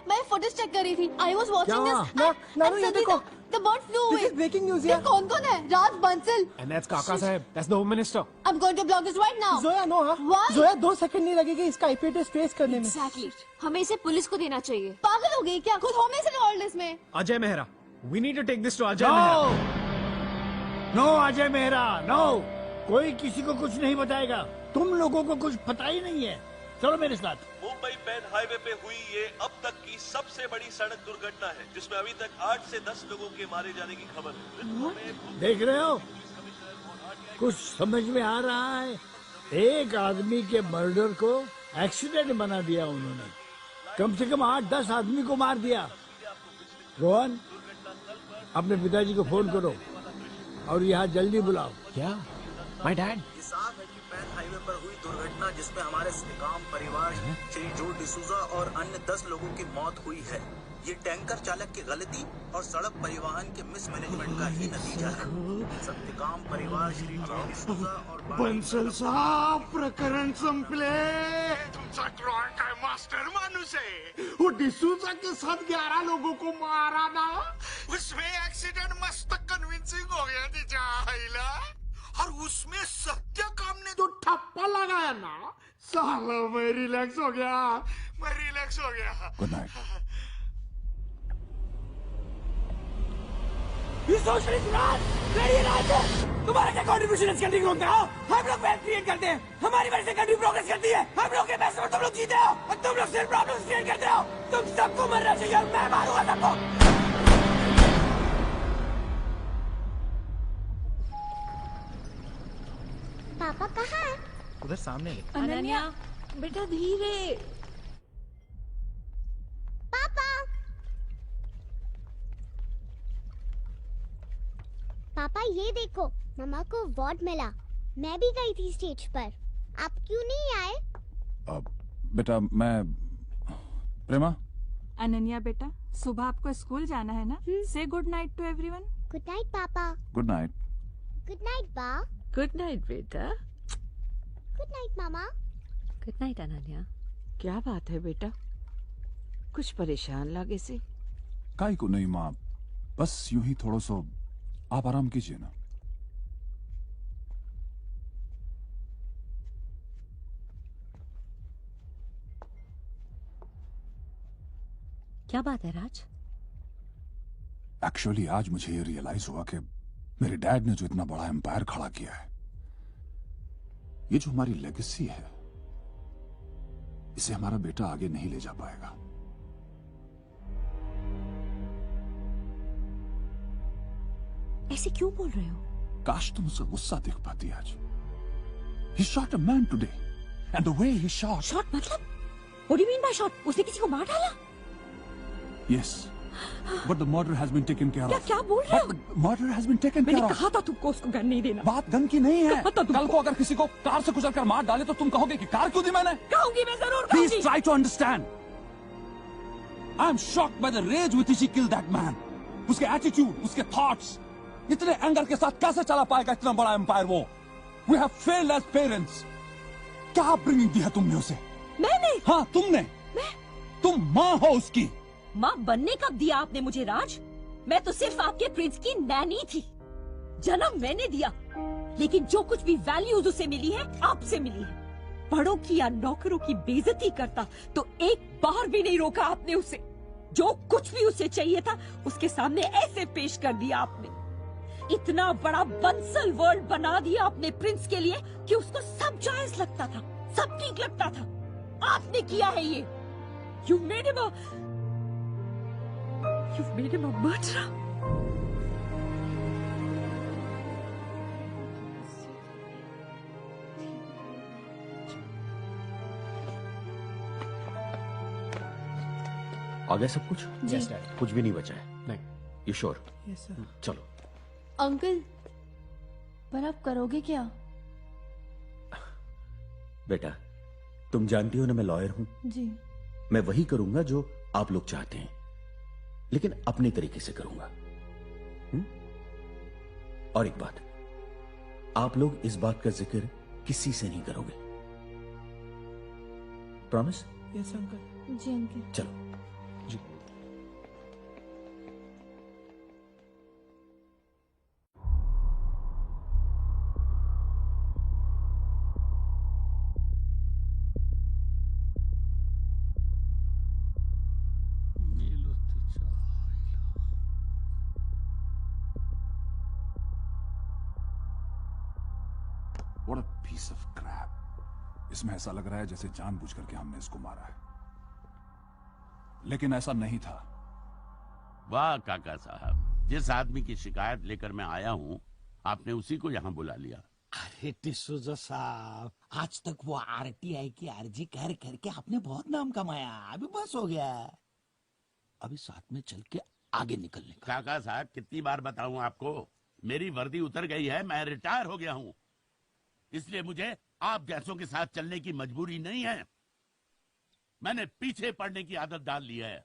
मैं फुटेज चेक कर रही थी. I was watching this. नानू ये देखो. The bird flew away. This is breaking news ये यार. कौन है? राज Bansal. And that's Kaka Sahib. That's the Home Minister. I'm going to block this right now. Zoya no हाँ. Why? जोया 2 सेकंड नहीं लगेगी इसका IP एड्रेस ट्रेस करने में. Exactly. हमें इसे पुलिस को देना चाहिए. पागल हो गई क्या? खुद होम मिनिस्टर इन्वॉल्व इसमें. Ajay Mehra. We need to take this to Ajay Mehra. No Ajay Mehra, no. कोई किसी को कुछ नहीं बताएगा. तुम लोगों को कुछ पता ही नहीं है. चलो मेरे साथ. मुंबई पेन हाईवे पे हुई ये अब तक की सबसे बड़ी सड़क दुर्घटना है, जिसमें अभी तक 8 से 10 लोगों के मारे जाने की खबर है. देख रहे हो, कुछ समझ में आ रहा है. एक आदमी के मर्डर को एक्सीडेंट बना दिया उन्होंने. कम से कम 8-10 आदमी को मार दिया. रोहन, अपने पिताजी को फोन करो और यहाँ जल्दी बुलाओ. क्या? My dad. साफ है कि पैन हाईवे पर हुई दुर्घटना जिसमें हमारे श्रीकांत परिवार श्री जो डिसूजा और अन्य 10 लोगों की मौत हुई है, ये टैंकर चालक की गलती और सड़क परिवहन के मिसमैनेजमेंट का ही नतीजा है. सत्यकाम परिवार श्री जो डिसूजा और बंसल साहब, प्रकरण संपले. तुमचा ड्रॉइंग काय मास्टर माणूस आहे. वो डिसूजा के साथ 11 लोगों को मारा ना, उसमें एक्सीडेंट मस्त कन्विंसिंग हो गया तिच्या आईला. और उसमें सत्यकाम ने जो ठप्पा लगाया ना, साला मैं रिलैक्स हो गया. Good night. तुम्हारा क्या कॉन्ट्रीब्यूशन इस कंट्री को होता है? हम लोग वेल्थ क्रिएट करते हैं, हमारी वजह से कंट्री प्रोग्रेस करती है. हम लोग के पैसे में तुम लोग जीते हो और तुम लोग सिर्फ प्रॉब्लम्स क्रिएट करते हो. तुम सबको मरना चाहिए और मैं मारूंगा सबको. पापा कहाँ है? उधर सामने. अनन्या, बेटा धीरे. पापा. पापा ये देखो, मम्मा को अवार्ड मिला. मैं भी गई थी स्टेज पर. आप क्यों नहीं आए? बेटा मैं. प्रेमा. अनन्या बेटा, सुबह आपको स्कूल जाना है ना? Say good night to everyone. Good night papa. Good night. Good night बा. गुड नाइट बेटा. गुड नाइट मामा. Good night Ananya. क्या बात है बेटा, कुछ परेशान लगे से? काई को नहीं माँ, बस यूं ही थोड़ा सा आप आराम कीजिए ना. क्या बात है राज? एक्चुअली आज मुझे ये रियलाइज हुआ कि मेरे डैड ने जो इतना बड़ा एम्पायर खड़ा किया है, ये जो हमारी लेगेसी है, इसे हमारा बेटा आगे नहीं ले जा पाएगा. ऐसे क्यों बोल रहे हो? काश तुम उसका गुस्सा देख पाती आज. He shot a man today, and the way he shot. Shot मतलब? What do you mean by shot? उसने किसी को मार डाला? Yes, but the murder has been taken care of. क्या बोल रहे हो? But the murder has been taken care मैंने of. कहा था तुमको उसको गन नहीं देना. बात गन की नहीं है. कहा था तुमको. कल को अगर किसी को कार से कुचल कर मार डाले तो तुम कहोगे कि कार क्यों दी मैंने? कहूंगी, मैं जरूर कहूंगी. Please try to understand. I am shocked by the rage with which he killed that man. उसके attitude, उसके thoughts, इतने एंगर के साथ कैसे चला पाएगा इतना बड़ा एम्पायर वो? We have failed as parents. क्या अपब्रिंगिंग दी है तुमने उसे? मैंने? हाँ तुमने. तुम माँ हो उसकी. माँ बनने कब दिया आपने मुझे राज? मैं तो सिर्फ आपके प्रिंस की नैनी थी. जन्म मैंने दिया, लेकिन जो कुछ भी वैल्यूज उसे मिली है आपसे मिली है. बड़ों की या नौकरों की बेइज्जती करता तो एक बार भी नहीं रोका आपने उसे. जो कुछ भी उसे चाहिए था उसके सामने ऐसे पेश कर दिया आपने. इतना बड़ा बंसल वर्ल्ड बना दिया अपने प्रिंस के लिए कि उसको सब जायज लगता था, सब ठीक लगता था. आपने किया है ये. You've made him a murderer. आ गया सब कुछ? Yes, Dad. कुछ भी नहीं बचा है? नहीं. You sure? Yes, sir. चलो. अंकल, पर आप करोगे क्या? बेटा, तुम जानती हो ना मैं लॉयर हूं. जी. मैं वही करूंगा जो आप लोग चाहते हैं, लेकिन अपने तरीके से करूंगा. और एक बात, आप लोग इस बात का जिक्र किसी से नहीं करोगे. प्रॉमिस? Yes uncle. जी अंकल। चलो। जी। What a piece of crap. इसमें ऐसा लग रहा है जैसे जानबूझ करके हमने इसको मारा है, लेकिन ऐसा नहीं था। वाह काका साहब, जिस आदमी की शिकायत लेकर मैं आया हूँ आपने उसी को यहाँ बुला लिया। अरे डिसूजा साहब, आज तक वो आरटीआई की अर्जी कर करके आपने बहुत नाम कमाया, अभी बस हो गया। अभी साथ में चल के आगे निकलने का। काका साहब कितनी बार बताऊं आपको, मेरी वर्दी उतर गई है, मैं रिटायर हो गया हूँ, इसलिए मुझे आप जैसों के साथ चलने की मजबूरी नहीं है। मैंने पीछे पड़ने की आदत डाल ली है।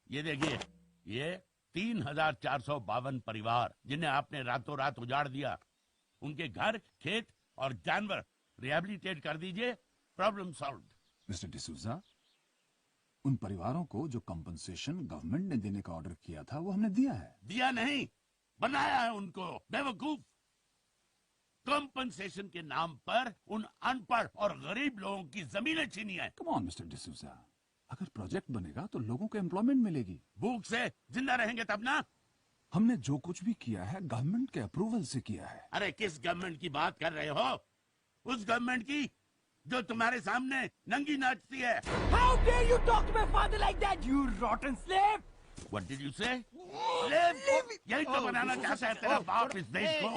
ये देखिए, ये 3452 परिवार जिन्हें आपने रातों रात उजाड़ दिया, उनके घर, खेत और जानवर रिहैबिलिटेट कर दीजिए, प्रॉब्लम सॉल्व। मिस्टर डिसूजा, उन परिवारों को जो कंपनसेशन गवर्नमेंट ने देने का ऑर्डर किया था वो हमने दिया है। दिया नहीं, बनाया है उनको, बेवकूफ। कंपनसेशन के नाम पर उन अनपढ़ और गरीब लोगों की जमीनें छीनी है। कम ऑन मिस्टर डिसूजा, अगर प्रोजेक्ट बनेगा तो लोगों को एम्प्लॉयमेंट मिलेगी। भूख से जिंदा रहेंगे तब ना। हमने जो कुछ भी किया है गवर्नमेंट के अप्रूवल से किया है। अरे किस गवर्नमेंट की बात कर रहे हो? उस गवर्नमेंट की जो तुम्हारे सामने नंगी नाचती है। How dare you talk to my father like that, you rotten slave! What did you say? यही तो बनाना चाहता है तेरा बाप इस देश को,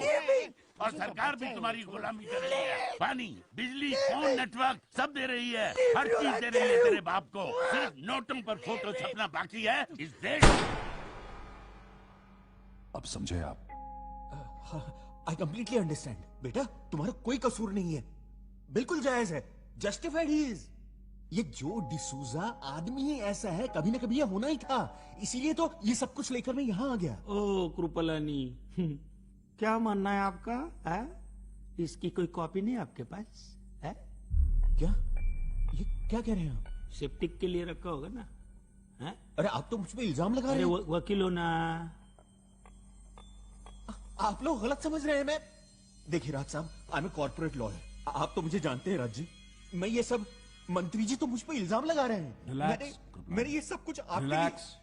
और सरकार भी तुम्हारी गुलामी कर रही है। पानी, बिजली, फोन नेटवर्क सब दे रही है, हर चीज दे रही है तेरे बाप को, सिर्फ नोटों पर फोटो छपना बाकी है इस देश। अब समझे आप? I completely understand. बेटा तुम्हारा कोई कसूर नहीं है, बिल्कुल जायज है, जस्टिफाइड ही इज। ये जो डिसूजा आदमी ही ऐसा है, कभी ना कभी ये होना ही था, इसीलिए तो ये सब कुछ लेकर मैं यहाँ आ गया। ओ कृपलानी, क्या मानना है आपका? है? इसकी कोई कॉपी नहीं आपके पास है? क्या? ये क्या कह रहे हैं आप? सेप्टिक के लिए रखा होगा ना? है? अरे आप तो मुझ पे इल्जाम लगा रहे हैं। वकील हो ना? आप लोग गलत समझ रहे हैं। मैं देखिए राज साहब, I am a corporate lawyer, आप तो मुझे जानते हैं राज जी। मैं ये सब, मंत्री जी तो मुझ पे इल्जाम लगा रहे हैं। रिलैक्स, मैंने ये सब कुछ आपके रिलैक्स।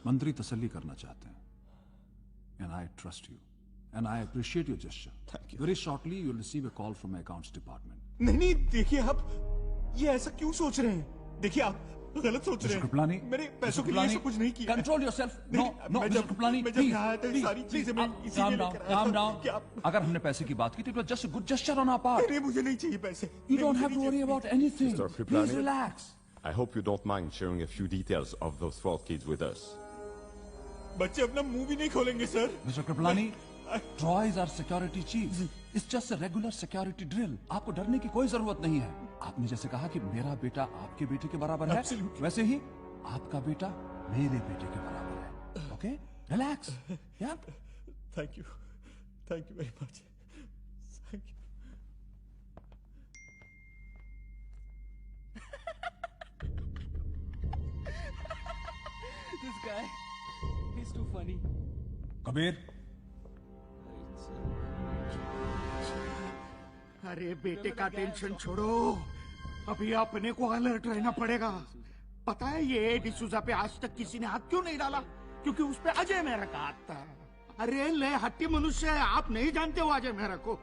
मंत्री तसल्ली करना चाहते हैं, and I trust you, and I appreciate your gesture. Thank you. Very shortly you'll receive a call from my accounts department. नहीं, देखिए आप ये ऐसा क्यों सोच रहे हैं? देखिए आप गलत सोच रहे हैं। मेरे पैसों के लिए सब कुछ नहीं किया। Control yourself. No, Mr. Kripalani, please, सारी चीजें मैं इसी calm में down, लेकर आया calm था। down. क्या अगर हमने पैसे की बात की तो it was just a good gesture on our part. नहीं, मुझे नहीं चाहिए पैसे। You don't have to worry about anything. Mr. Please Kripalani, relax. I hope you don't mind sharing a few details of those 12 kids with us. बच्चे अपना मुंह भी नहीं खोलेंगे sir. Mr. Kripalani, Troy is our security chief. It's just a regular security drill. आपको डरने की कोई जरूरत नहीं है। आपने जैसे कहा कि मेरा बेटा आपके बेटे के बराबर है, वैसे ही आपका बेटा मेरे बेटे के बराबर है। ओके? रिलैक्स। या? Thank you very much. Thank you. This guy, he's too funny. Kabir, अरे बेटे का टेंशन छोड़ो, अभी अपने को अलर्ट रहना पड़ेगा। पता है ये डिसूजा पे आज तक किसी ने हाथ क्यों नहीं डाला? क्योंकि उस पे अजय मेहरा का हाथ था। अरे ले हट्टी मनुष्य है, आप नहीं जानते हो अजय मेहरा को।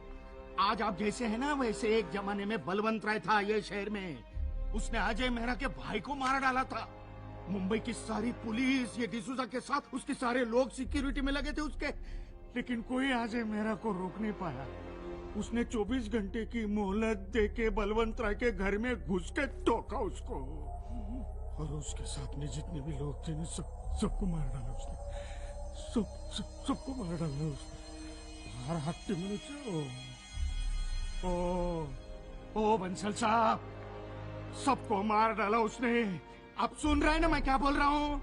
आज आप जैसे है ना, वैसे एक जमाने में बलवंत राय था ये शहर में, उसने अजय मेहरा के भाई को मार डाला था। मुंबई की सारी पुलिस ये डिसूजा के साथ, उसके सारे लोग सिक्योरिटी में लगे थे उसके, लेकिन कोई अजय मेहरा को रोक नहीं पाया। उसने 24 घंटे की मोहलत देके बलवंत राय के घर में घुस के टोका उसको, और उसके साथ में जितने भी लोग थे ना सबको मार डाला उसने, सबको मार डाला उसने। हर हफ्ते में ओ बंसल साहब, सबको मार डाला उसने। आप सुन रहे हैं ना मैं क्या बोल रहा हूँ?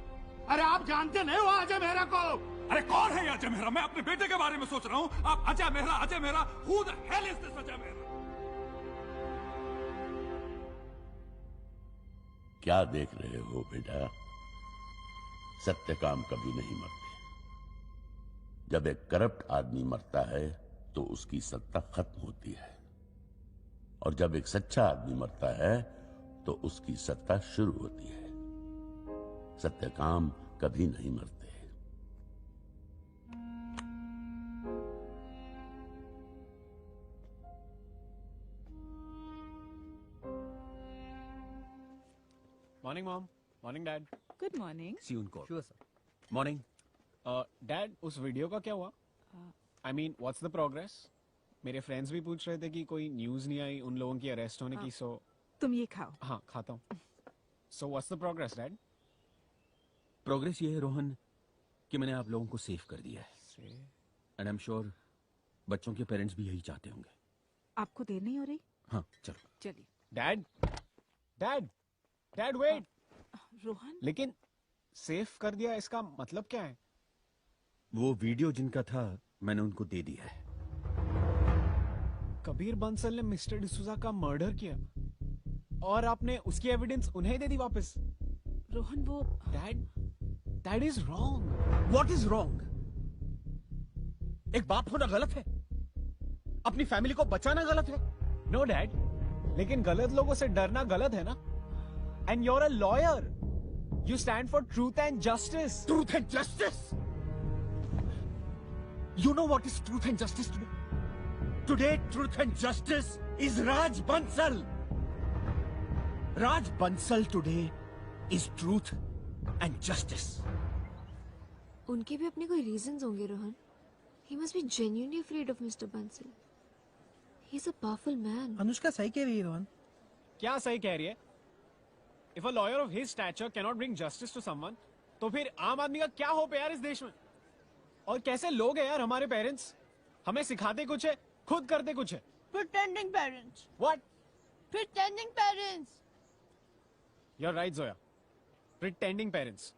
अरे आप जानते नहीं हो अजय मेहरा को? अरे कौन है अजय मेहरा? मैं अपने बेटे के बारे में सोच रहा हूँ। आप Ajay Mehra, who the hell is this Ajay Mehra? क्या देख रहे हो बेटा? सत्य काम कभी नहीं मरते। जब एक करप्ट आदमी मरता है तो उसकी सत्ता खत्म होती है, और जब एक सच्चा आदमी मरता है तो उसकी सत्ता शुरू होती है। सत्य काम कभी नहीं मरते। Morning mom, morning dad. Good morning. See on call. Sure sir. Morning. Dad, उस वीडियो का क्या हुआ? I mean what's the progress? मेरे फ्रेंड्स भी पूछ रहे थे कि कोई न्यूज नहीं आई उन लोगों की अरेस्ट होने की। सो तुम ये खाओ। हाँ, खाता हूँ। So what's the progress dad? Progress ये है रोहन कि मैंने आप लोगों को सेव कर दिया है, एंड आई एम श्योर बच्चों के पेरेंट्स भी यही चाहते होंगे। आपको देर नहीं हो रही? हाँ चलो। चलिए। Dad, dad, dad wait. Rohan, लेकिन सेव कर दिया इसका मतलब क्या है? वो वीडियो जिनका था मैंने उनको दे दिया है। कबीर बंसल ने मिस्टर डिसूजा का मर्डर किया और आपने उसकी एविडेंस उन्हें दे दी वापस। रोहन वो dad, that is wrong. What is wrong? एक बाप होना गलत है, अपनी फैमिली को बचाना गलत है। नो डैड, लेकिन गलत लोगों से डरना गलत है ना। And you're a lawyer, you stand for truth and justice. Truth and justice? You know what is truth and justice today? Today, truth and justice is Raj Bansal. Raj Bansal today is truth and justice. उनके भी अपने कोई reasons होंगे Rohan. He must be genuinely afraid of Mr. Bansal. He's a powerful man. Anushka सही कह रही है रोहन। क्या सही कह रही है? If a lawyer of his stature cannot bring justice to someone, तो फिर आम आदमी का क्या होप है यार इस देश में? और कैसे लोग हैं यार हमारे पेरेंट्स? हमें सिखाते कुछ है, खुद करते कुछ है। pretending parents. What? Pretending parents. You're right Zoya, pretending parents.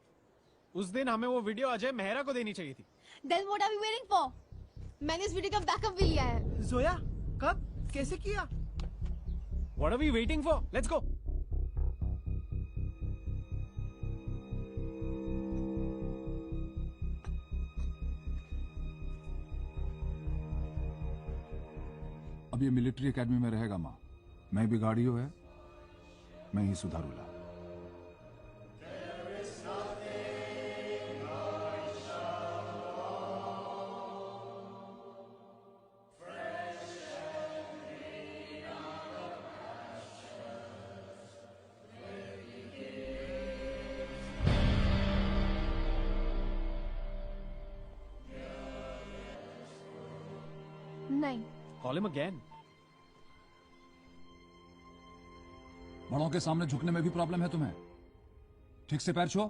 उस दिन हमें वो वीडियो अजय मेहरा को देनी चाहिए थी। Then what are we waiting for? मैंने इस वीडियो का बैकअप भी लिया है। जोया, कब, कैसे किया? What are we waiting for? Let's go. अब ये मिलिट्री एकेडमी में रहेगा माँ। मैं बिगाड़ियो है, मैं ही सुधारूला। नहीं। Call him again. बड़ों के सामने झुकने में भी प्रॉब्लम है तुम्हें? ठीक से पैर छुओ।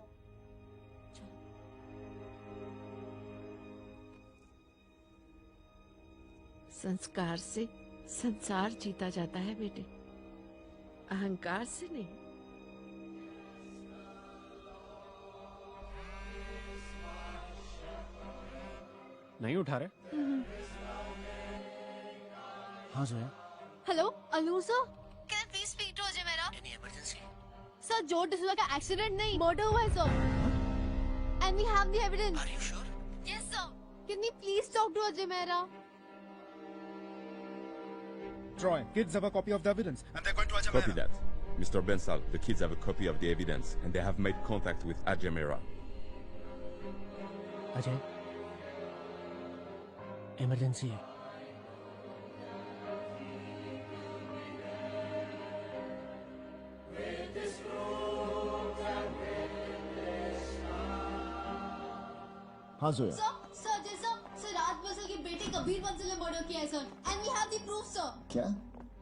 संस्कार से संसार जीता जाता है बेटे, अहंकार से नहीं। नहीं उठा रहे? हाँ Zoya. Hello Alur sir, can I please speak to Ajay Mehra? Any emergency? Sir Joe D'Souza का एक्सीडेंट नहीं, मर्डर हुआ है sir, and we have the evidence. Are you sure? Yes sir. Can we please talk to Ajay Mehra? Troy, kids have a copy of the evidence and they're going to Ajay Copy Mehra. that. Mr. Bensal, the kids have a copy of the evidence and they have made contact with Ajay Mehra. Ajay, emergency है। हाँ Zoya. Sir जैसा sir Raj Bansal की बेटी कबीर बंसल ने murder किया है sir, and we have the proof sir. क्या?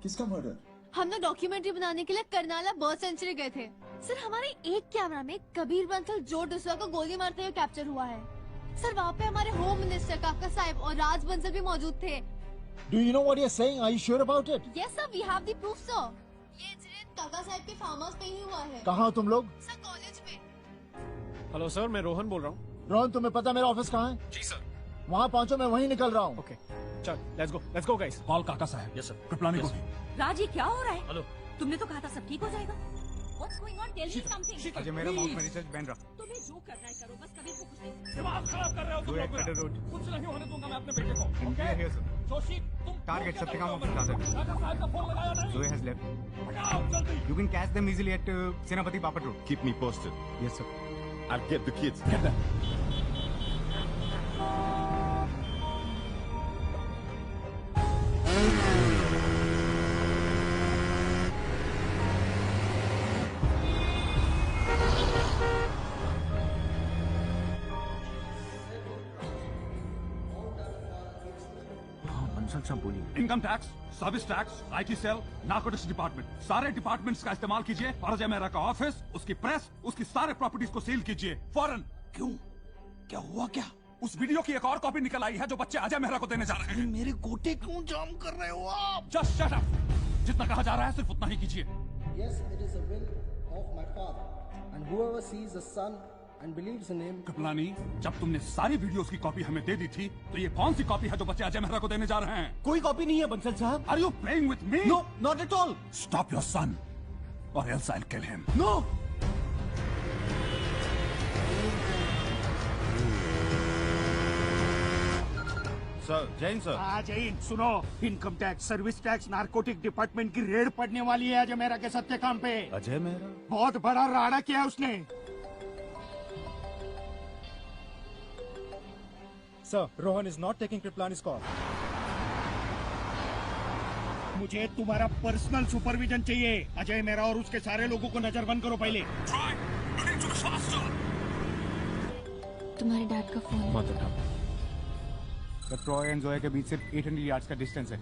किसका मर्डर? हम लोग डॉक्यूमेंट्री बनाने के लिए करनाला बर्ड सेंचुरी गए थे सर। हमारे एक कैमरा में कबीर बंसल जो डिसूजा को गोली मारते हुए कैप्चर हुआ है सर। वहाँ पे हमारे होम मिनिस्टर काका साहब और राज बंसल भी मौजूद थे। Do you know what you're saying? Are you sure about it? Yes sir, we have the proof sir. ये इंसिडेंट काका साहब के फार्म हाउस पे ही हुआ है। कहाँ हो तुम लोग? सर कॉलेज में। हेलो सर, मैं रोहन बोल रहा हूँ। रोहन, तुम्हें पता मेरा ऑफिस कहाँ है? जी सर। वहाँ पहुँचो, मैं वहीं निकल रहा हूँ। ओके, चल लेट्स गो गाइस। कॉल काका साहब। Yes sir. कृपलानी को। राज ये क्या हो रहा है? हेलो। तुमने तो कहा था सब ठीक हो जाएगा। What's going on? Tell me something. Ajay मेरा माउथ में रिसर्च बैन रहा। तुम्हें जो करना है करो, बस कबीर को कुछ नहीं। दिमाग खराब कर रहे हो तुम लोग। कुछ नहीं होने दूंगा मैं अपने बेटे को। Here, sir. जोशी तुम Target Satyakam of Dadak. राजा साहब का फोन लगाया नहीं। Zoe has left. हटाओ जल्दी। You can catch them easily at Senapati Bapat Road. Keep me posted. Yes, sir. I'll get the kids. Get them. सब बोलिए। Income tax, service tax, IT cell, narcotics department, सारे departments का इस्तेमाल कीजिए और अजय मेहरा का ऑफिस, उसकी प्रेस, उसकी सारे प्रॉपर्टीज को सील कीजिए फौरन। क्यों? क्या हुआ क्या? उस वीडियो की एक और कॉपी निकल आई है जो बच्चे अजय मेहरा को देने जा रहे हैं। मेरे गोटे क्यों जाम कर रहे हो आप? Just shut up. जितना कहा जा रहा है सिर्फ उतना ही कीजिए। Yes, it is the will of my father, and whoever sees the son and believes in him. Kripalani, जब तुमने सारी वीडियोस की कॉपी हमें दे दी थी, तो ये कौन सी कॉपी है जो बच्चे अजय मेहरा को देने जा रहे हैं? कोई कॉपी नहीं है बंसल साहब। Are you playing with me? No, not at all. Stop your son, or else I'll kill him. No. Sir Jain sir. हाँ जैन सुनो, income tax, service tax, narcotic department की रेड पड़ने वाली है अजय मेहरा के सत्यकाम पे। अजय मेहरा बहुत बड़ा राड़ा किया है उसने। Sir, Rohan is not taking Kriplani's call. मुझे तुम्हारा पर्सनल सुपरविजन चाहिए। अजय मेहरा और उसके सारे लोगों को नजरबंद करो पहले। तुम्हारे डैड का फोन। मत उठाओ। ट्रॉय एंड जोया के बीच सिर्फ 800 यार्ड्स का डिस्टेंस है।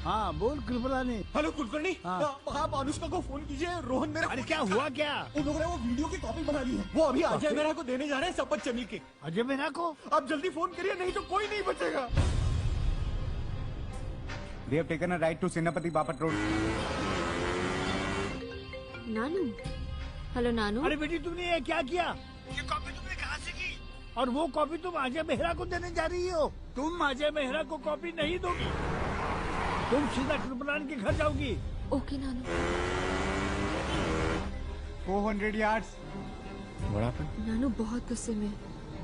हाँ बोल कृपलानी। हेलो कुलकर्णी, आप अनुष्का को फोन कीजिए। रोहन मेरा। अरे क्या हुआ क्या? उन लोगों ने वो वीडियो की कॉपी बना ली है। वो अभी अजय मेहरा को देने जा रहे हैं शपथ चमी के। अजय मेहरा को? आप जल्दी फोन करिए नहीं तो कोई नहीं बचेगा। They have taken a ride to Senapati Bapat Road. Nanu, hello Nanu. अरे बेटी तुमने ये क्या किया? ये कॉपी तुमने कहाँ से की? और वो कॉपी तुम अजय मेहरा को देने जा रही हो? तुम अजय मेहरा को कॉपी नहीं दोगी, तुम सीधा कृपलानी के घर जाओगी। Okay Nanu. 400 yards. What happened? नानू बहुत गुस्से में।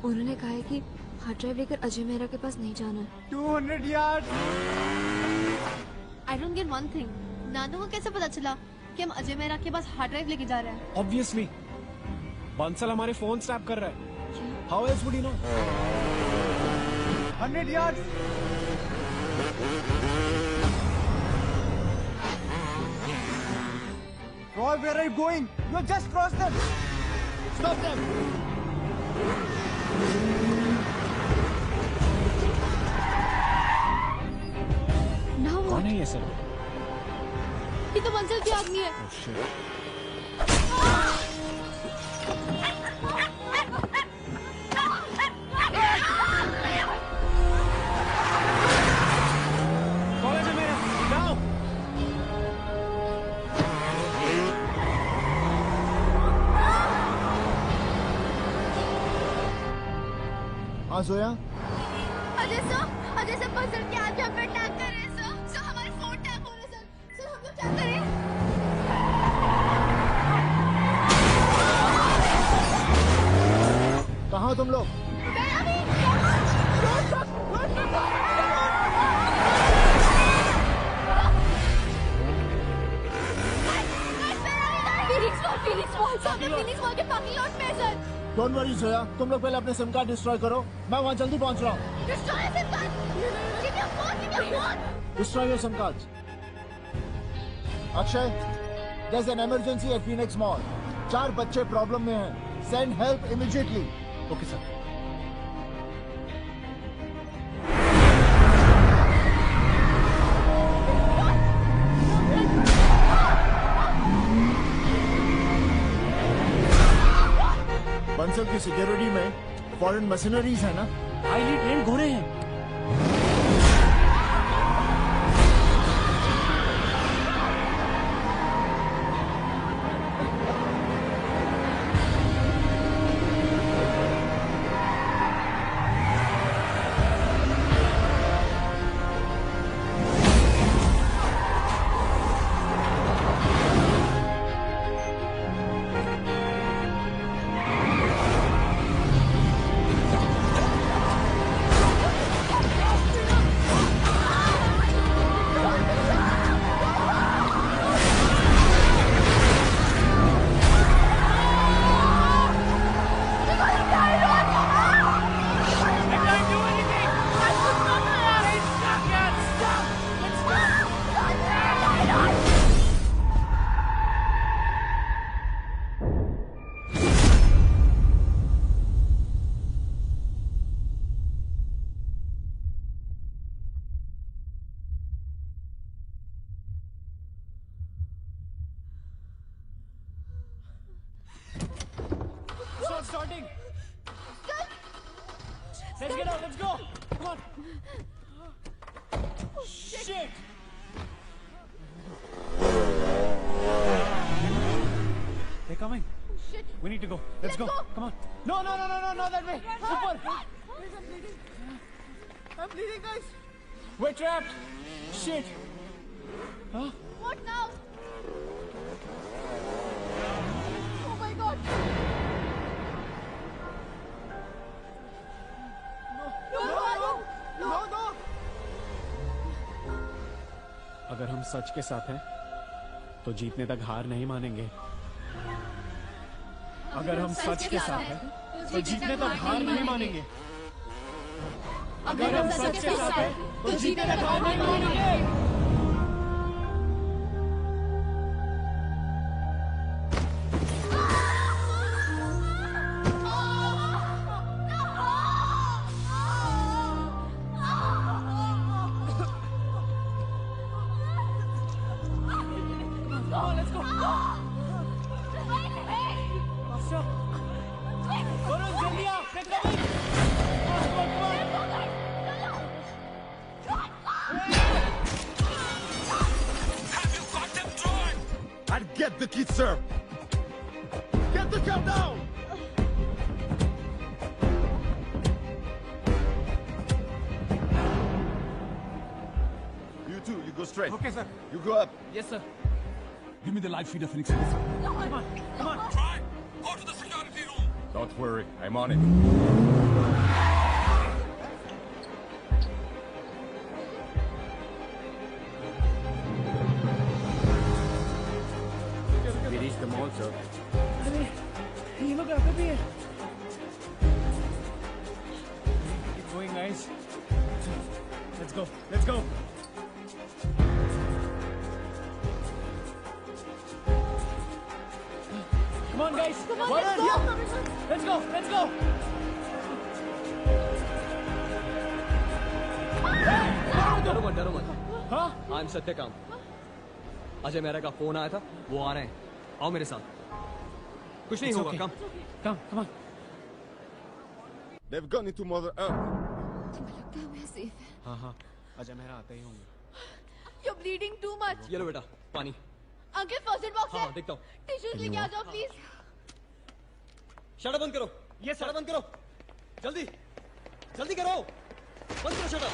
उन्होंने कहा है कि हार्ड ड्राइव लेकर अजय मेहरा के पास नहीं जाना। 200 yards. I don't get one thing. नानू को कैसे पता चला कि हम अजय मेहरा के पास हार्ड ड्राइव लेके जा रहे हैं? Obviously, बंसल हमारे फोन स्नैप कर रहा है। How else would he know? 100 yards. Roy, where are you going? You just crossed them. Stop them. कौन है ये सर? ये तो मंजिल की आदमी है। कॉलेज है मेरा। जाओ। हाँ जोया। अजय सर मंजिल के आगे हम पे अटैक कर रहे हैं सर। सर हमारे फोन टैप हो रहे हैं सर। सर हम लोग क्या करें? कहाँ हो तुम लोग? फिनिक्स मॉल के पार्किंग लॉट में है सर। डोंट वरी जोया, तुम लोग पहले अपने सिम कार्ड डिस्ट्रॉय करो, मैं वहाँ जल्दी पहुँच रहा हूँ। Destroy SIM card. Give your phone. Destroy your SIM cards. Akshay, there's an emergency at Phoenix Mall. 4 बच्चे प्रॉब्लम में हैं। Send help immediately. Okay, sir. Bansal की सिक्योरिटी में फॉरेन मशीनरीज है ना? हाईली ट्रेन घोड़े हैं। Let's get out. Let's go. Come on. Shit. They're coming. Shit. We need to go. Let's go. Come on. No, not that way. Super. I'm bleeding, guys. We're trapped. Shit. Huh? What now? Oh my God. No. अगर हम सच के साथ हैं तो जीतने तक हार नहीं मानेंगे। अगर हम सच के साथ हैं तो जीतने तक हार नहीं मानेंगे। अगर हम सच के साथ हैं तो जीतने तक हार नहीं मानेंगे। Get the kid, sir! Get the car down! You two, you go straight. Okay, sir. You go up. Yes, sir. Give me the live feeder, Phoenix. Come on. Try. Go to the security room. Don't worry, I'm on it. We reached the mall, sir. ये लोग यहाँ पे भी है। Keep going, guys. Let's go. Let's go. Come on, guys. Come on, Warren, let's go. yeah. Let's go. Let's go. डरो मत। हाँ? I'm Satyakam. Ajay Mehra का फोन आया था, वो आ रहे हैं। आओ मेरे साथ। कुछ नहीं होगा, कम। Come on. They've gone into Mother Earth. तुम्हें लगता है मैं सेफ है? हाँ। अजय मेहरा आते ही होंगे। You're bleeding too much. ये लो बेटा, पानी। अंकल फर्स्ट एड बॉक्स है। हाँ, देखता हूँ। टिश्यूज लेके आ जाओ प्लीज। शटर बंद करो। ये शटर बंद करो। जल्दी करो। बंद करो shutter.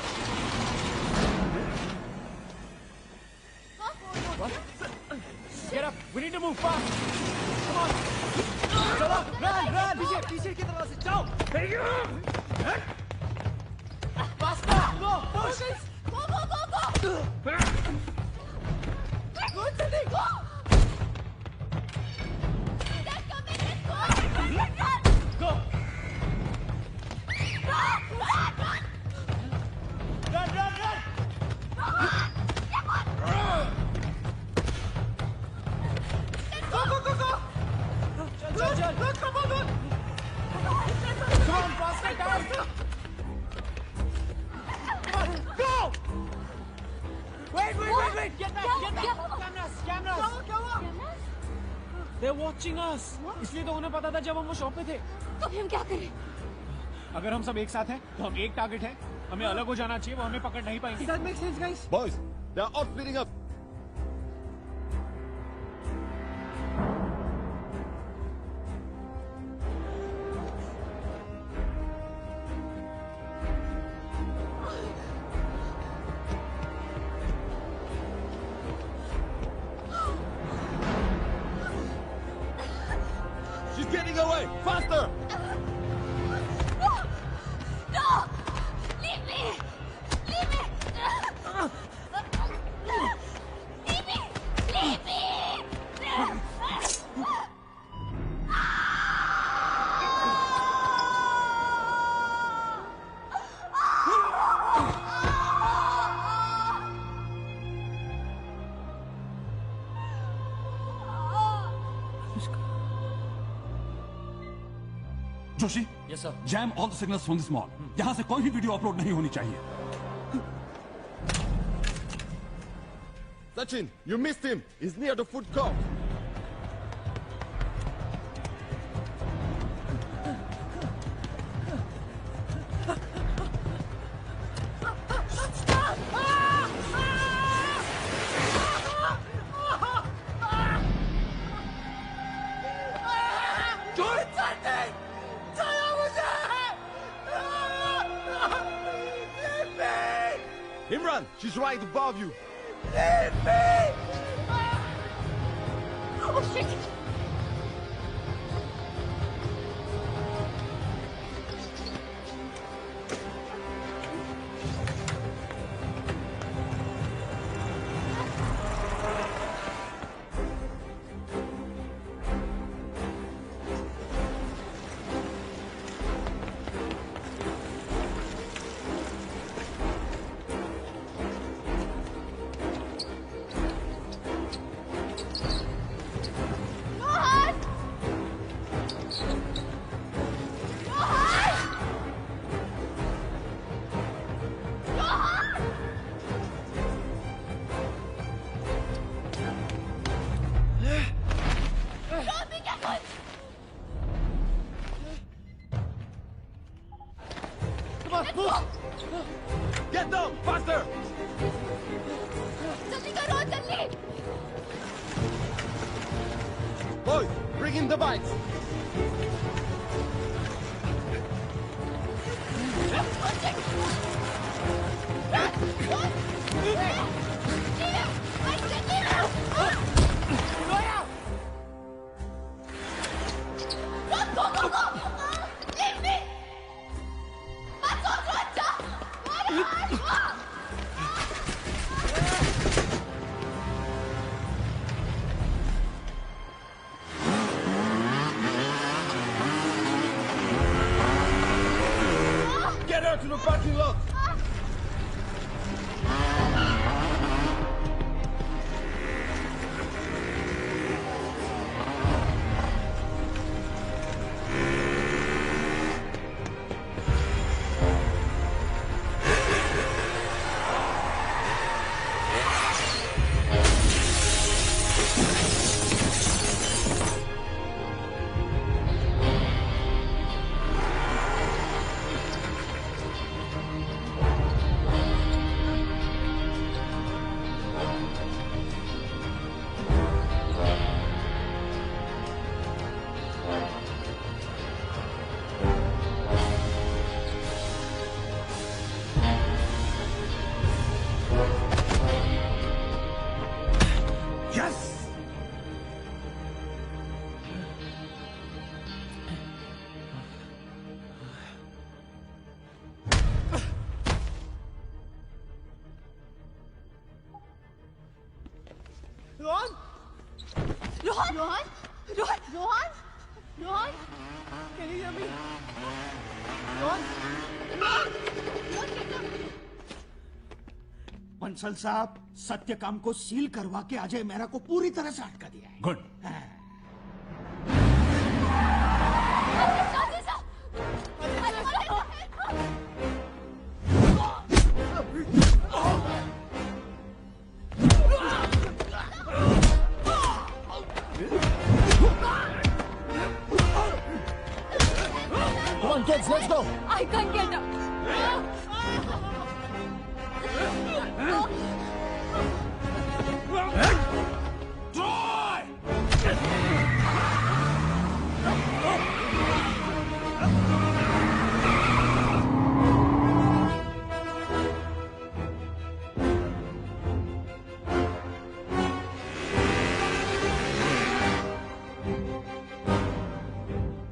Get up. We need to move fast. Come on. चलो, run. पीछे की तरफ से जाओ। Faster. Go. Push. Go. Go जल्दी। Go. They're coming. Let's go. Run. Go. Run. Go. चल. Come on. Come on, faster, guys. Come on, go. Wait. Get back. Cameras. क्या हुआ? They're watching us. इसलिए तो उन्हें पता था जब हम वो शॉप पे थे। तो हम क्या करें? अगर हम सब एक साथ हैं, तो हम एक टारगेट है। हमें अलग हो जाना चाहिए, वो हमें पकड़ नहीं पाएंगे। That makes sense, guys. Boys, they are all splitting up. She's getting away! Faster! No! Leave me! Leave me! Joshi, yes sir. Jam all the signals from this mall. यहां से कोई भी वीडियो अपलोड नहीं होनी चाहिए। Sachin, you missed him. He's near the food court. Imran, she's right above you. Leave me! Oh shit! Get down, faster! जल्दी करो जल्दी! Boys, bring in the bikes. Get her to the parking lot. Rohan Rohan Rohan Rohan Rohan Rohan can you hear me? Rohan Bansal साहब सत्यकाम को seal करवा के अजय मेहरा को पूरी तरह से अटका दिया है। Good. Come on, kids, let's go. I can't get up.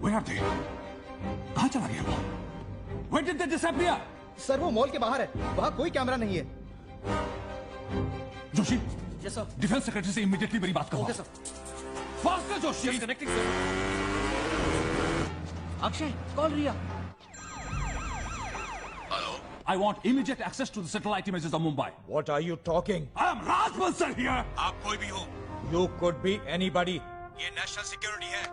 Where are they? कहाँ चला गया वो? Where did they disappear? Sir वो मॉल के बाहर है, वहाँ कोई कैमरा नहीं है। Joshi, yes sir. Defence secretary से इमीडिएटली मेरी बात करो। Okay sir. Faster Joshi. Connecting sir. Akshay, call Riya. I want immediate access to the satellite images of Mumbai. What are you talking? I am Raj Bansal here. आप कोई भी हो. You could be anybody. ये national security है.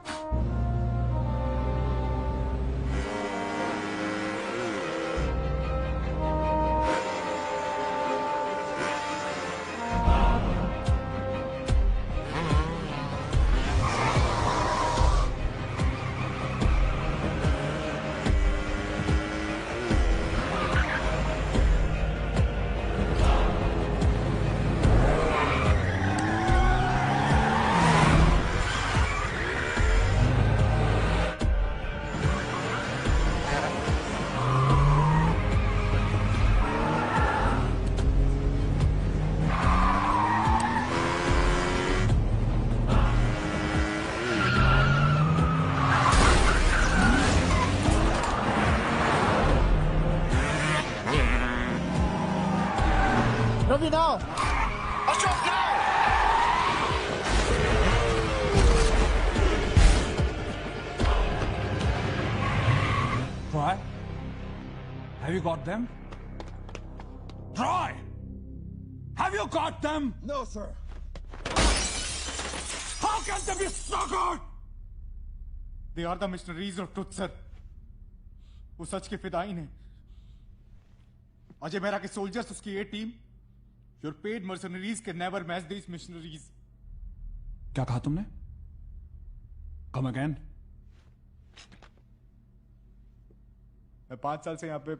Ravi now! Ashok now! Troy? Have you got them? Troy! Have you got them? No, sir. How can they be so good? They are the missionaries of truth, sir. वो सच के फिदाइन हैं। अजय मेहरा के soldiers, उसकी ए team, your paid mercenaries can never match these missionaries. क्या कहा तुमने? Come again? मैं 5 साल से यहाँ पे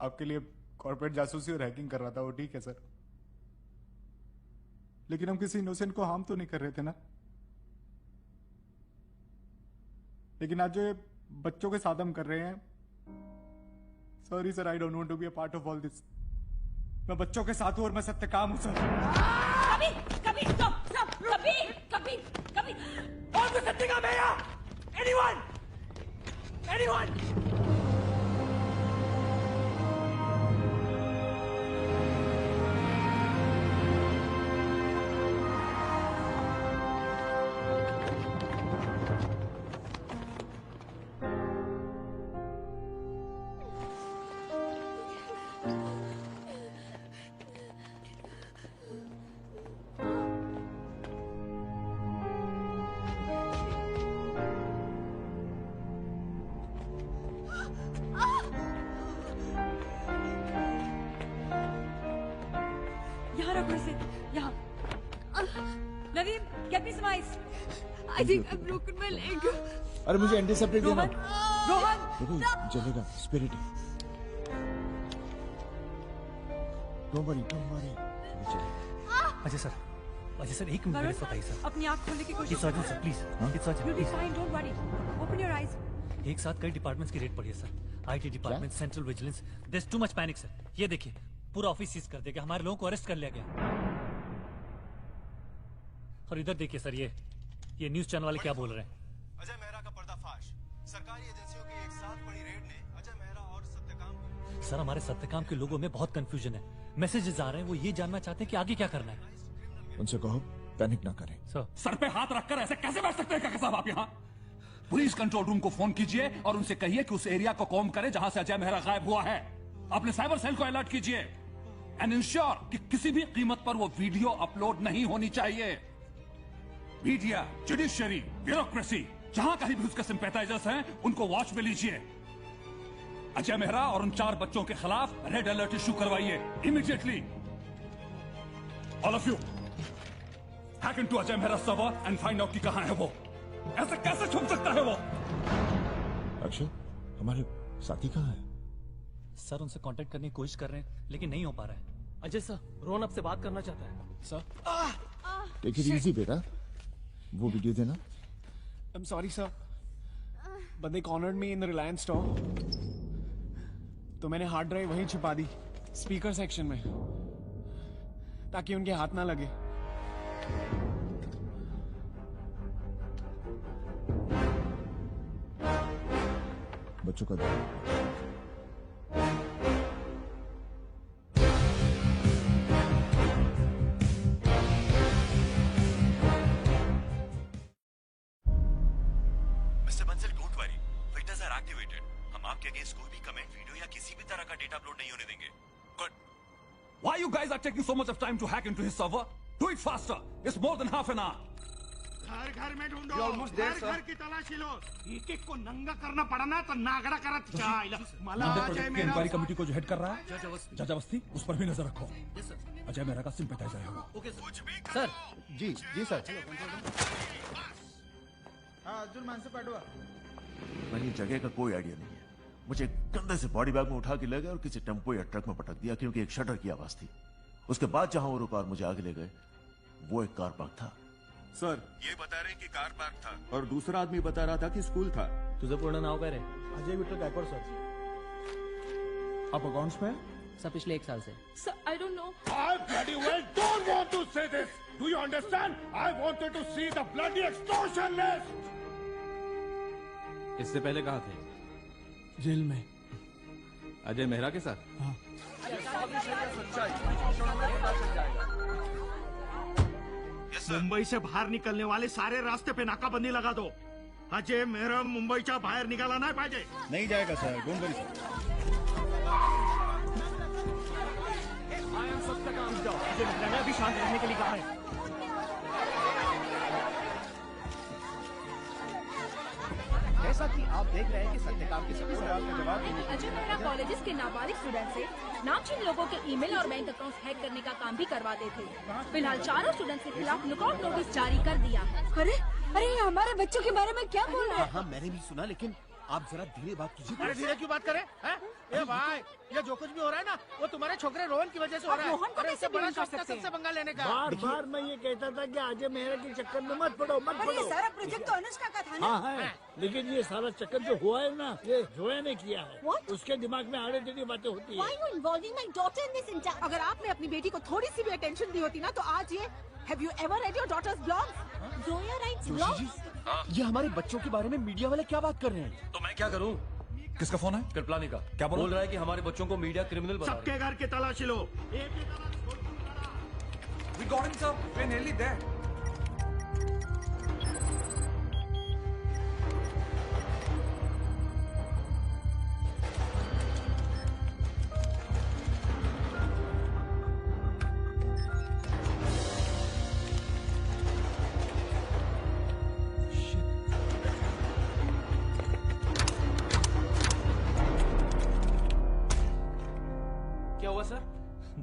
आपके लिए कॉर्पोरेट जासूसी और हैकिंग कर रहा था, वो ठीक है सर, लेकिन हम किसी इनोसेंट को हार्म तो नहीं कर रहे थे ना। लेकिन आज जो ये बच्चों के साथ हम कर रहे हैं, sorry sir, I don't want to be a part of all this. मैं बच्चों के साथ हूं और मैं सत्य काम हूं सर। कभी कभी stop, stop, कभी कभी कभी और कोई सत्य काम है यहाँ? Anyone? Anyone? यहाँ रखो इसे, यहाँ। नवीन, get me some ice. I think I've broken my leg. अरे मुझे एंटीसेप्टिक देना। रोहन, देखो चलेगा, स्पिरिट है। Don't worry, don't worry। Ajay sir एक मिनट मेरे साथ आइए सर। अपनी आँख खोलने की कोशिश It's urgent sir, please. It's urgent. You'll be fine, don't worry. Open your eyes. एक साथ कई डिपार्टमेंट्स की रेड पड़ी है sir. IT department, central vigilance, there's too much panic sir. ये देखिए, पूरा ऑफिस सीज कर दिया, हमारे लोगों को अरेस्ट कर लिया गया। और इधर देखिए सर, ये न्यूज चैनल वाले क्या बोल रहे हैं। अजय मेहरा का पर्दाफाश। सरकारी एजेंसियों की एक साथ बड़ी रेड ने अजय मेहरा और सत्यकाम को। सर हमारे सत्यकाम के लोगों में बहुत कंफ्यूजन है, मैसेजेस आ रहे हैं, वो ये जानना चाहते हैं कि आगे क्या करना है। उनसे कहो पैनिक ना करें। सर पे हाथ रखकर ऐसे कैसे बैठ सकते हैं काका साहब आप यहाँ? पुलिस कंट्रोल रूम को फोन कीजिए और उनसे कहिए कि उस एरिया को कॉम्ब करे जहां से अजय मेहरा गायब हुआ है। अपने साइबर सेल को अलर्ट कीजिए एंड इंश्योर कि किसी भी कीमत पर वो वीडियो अपलोड नहीं होनी चाहिए। मीडिया, जुडिशियरी, ब्यूरोक्रेसी, जहां कहीं भी उसके सिंपैथाइजर्स हैं, उनको वॉच में लीजिए। अजय मेहरा और उन 4 बच्चों के खिलाफ रेड अलर्ट इशू करवाइए immediately. All of you hack into Ajay Mehra server and find out कि कहां है वो। ऐसे कैसे छुप सकता है वो? अक्षय, हमारे साथी कहाँ है? सर उनसे कांटेक्ट करने की कोशिश कर रहे हैं लेकिन नहीं हो पा रहा है। अजय सर, रोहन आपसे बात करना चाहता है। सर टेक इट इजी बेटा, वो वीडियो देना। I'm sorry sir, but they cornered me in the Reliance store. तो मैंने हार्ड ड्राइव वहीं छिपा दी, स्पीकर सेक्शन में, ताकि उनके हाथ ना लगे। बच्चों का ध्यान। Mister Bansal, don't worry, filters are activated. हम आपके अगेंस्ट कोई भी कमेंट, वीडियो या किसी भी तरह का डेटा अपलोड नहीं होने देंगे। Good. Why you guys are taking so much of time to hack into his server? Do it faster. It's more than half an hour. घर घर में ढूंढो, घर घर की तलाशी लो। एक एक को नंगा करना पड़ा ना तो नागड़ा करत चाइला। मला अजय मेहरा इंक्वायरी कमेटी को जो हेड कर रहा है जज अवस्थी, उस पर भी नजर रखो। अजय मेहरा का सिंपैथाइजर है वो। Okay sir. जी जी सर। हाँ अर्जुन मानसे पाटवा। नहीं, जगह का कोई आइडिया नहीं है। मुझे कंधे से बॉडी बैग में उठा के ले गए और किसी टेम्पो या ट्रक में पटक दिया क्योंकि एक शटर की आवाज थी। उसके बाद जहां वो रुका और मुझे आगे ले गए, वो एक कार पार्क था। सर ये बता रहे कि कार पार्क था और दूसरा आदमी बता रहा था कि स्कूल था। तुझे पूर्ण नाव काय रे? अजय विठल गायकवाड सर। आप अकाउंट्स में? सर पिछले 1 साल से। Sir, I don't know. I bloody well don't want to say this. Do you understand? I wanted to see the bloody extortion list. इससे पहले कहाँ थे? जेल में। अजय मेहरा के साथ? मुंबई से बाहेर निकलने वाले सारे रास्ते पे नाकाबंदी लगा दो. अजय मेहरा मुंबईच्या बाहेर निघाला नाही पाहिजे. नहीं जाएगा सर, डोंट वरी सर. सब तक काम जाओ. मैंने अभी शांत रहने के लिए कहा है. जैसा कि आप देख रहे हैं कि सत्यकाम के सभी सवाल का जवाब अजय मेहरा कॉलेजेस के नाबालिग स्टूडेंट से नामचीन लोगों के ईमेल और बैंक अकाउंट हैक करने का काम भी करवाते थे. फिलहाल चारों स्टूडेंट्स के खिलाफ लुकआउट नोटिस जारी कर दिया है. अरे अरे हमारे बच्चों के बारे में क्या बोल रहे हैं? हाँ मैंने भी सुना, लेकिन आप जरा धीरे बात कीजिए. अरे धीरे क्यों बात करें? ए भाई, ये जो कुछ भी हो रहा है ना, वो तुम्हारे छोकरे रोहन की वजह से हो रहा है. अरे इससे बड़ा शौक था सबसे पंगा लेने का. बार बार मैं ये कहता था कि अजय मेहरा के चक्कर में मत पड़ो, मत पड़ो. ये सारा प्रोजेक्ट तो अनुष्का का था ना? हाँ है, लेकिन ये सारा चक्कर जो हुआ है ना, ये जोया ने किया है. उसके दिमाग में आड़े टेढ़ी बातें होती है. अगर आपने अपनी बेटी को थोड़ी सी भी अटेंशन दी होती ना, तो आज ये Have you ever read your daughter's blog? Zoya writes blogs. ये हमारे बच्चों के बारे में मीडिया वाले क्या बात कर रहे हैं? तो मैं क्या करूं? किसका फोन है? कृपलानी का. क्या बोल रहा है कि हमारे बच्चों को मीडिया क्रिमिनल बना रहा है. सबके घर की तलाशी लो. We got him, sir. We're nearly there.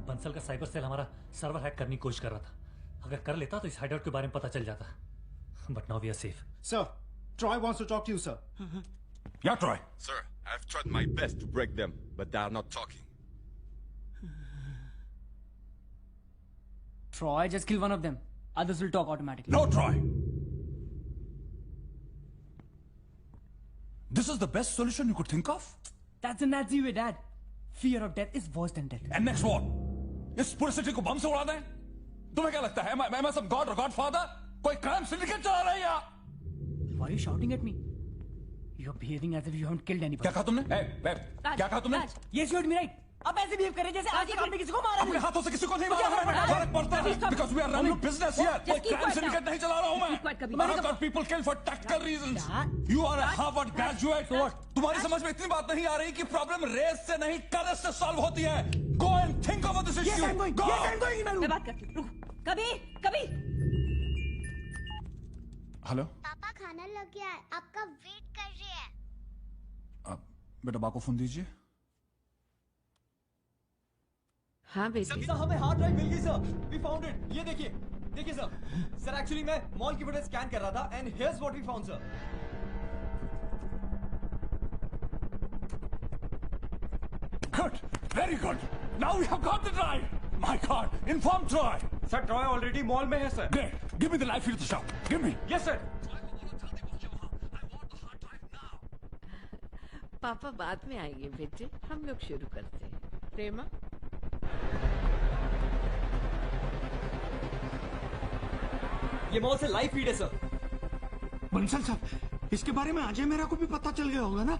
Bansal का साइबर सेल हमारा सर्वर हैक करने की कोशिश कर रहा था. अगर कर लेता तो इस हाइडआउट के बारे में पता चल जाता. But now we are safe. Sir, Troy wants to talk to you, sir. Yeah, Troy. Sir, I've tried my best to break them, but they are not talking. Troy, just kill one of them. Others will talk automatically. No, Troy. This is the best solution you could think of? That's a Nazi way, Dad. Fear of death is worse than death. And next what? इस पूरे city को बम से उड़ा दें? तुम्हें क्या लगता है? मैं सब गॉड और गॉडफादर? कोई क्राइम सिंडिकेट चला रहा है या? Why are you shouting at me? You're behaving as if you haven't killed anybody. क्या कहा तुमने? क्या कहा तुमने? Yes, you heard me right. अब ऐसे बिहेव कर रहे जैसे आज आपने किसी को मारा नहीं. अपने हाथों से किसी को नहीं मारा है. फर्क पड़ता है. Because we are running business here. कोई क्राइम सिंडिकेट नहीं चला रहा हूँ मैं. I have got people killed for tactical reasons. You are a Harvard graduate. तुम्हारी समझ में इतनी बात नहीं आ रही कि प्रॉब्लम रेस से नहीं करेज से सॉल्व होती है. Go and think about this issue. Go. मैं बात करती हूँ. कभी. हेलो. पापा खाना लग गया है, आपका वेट कर रही है. बेटा बा को फोन दीजिए. हाँ बेटी. सर हमें हार्ड ड्राइव मिल गई सर. We found it. ये देखिए सर एक्चुअली मैं मॉल की फुटेज स्कैन कर रहा था and here's what we found sir. Good, very good. Now we have got the drive. My God, inform Troy. Sir Troy already mall में है sir. Great. Give me the live feed to the shop. Give me. Yes sir. पापा बाद में आएंगे बेटे, हम लोग शुरू करते हैं. प्रेमा. ये मॉल से लाइव फीड है सर. बंसल साहब, इसके बारे में अजय मेहरा को भी पता चल गया होगा ना?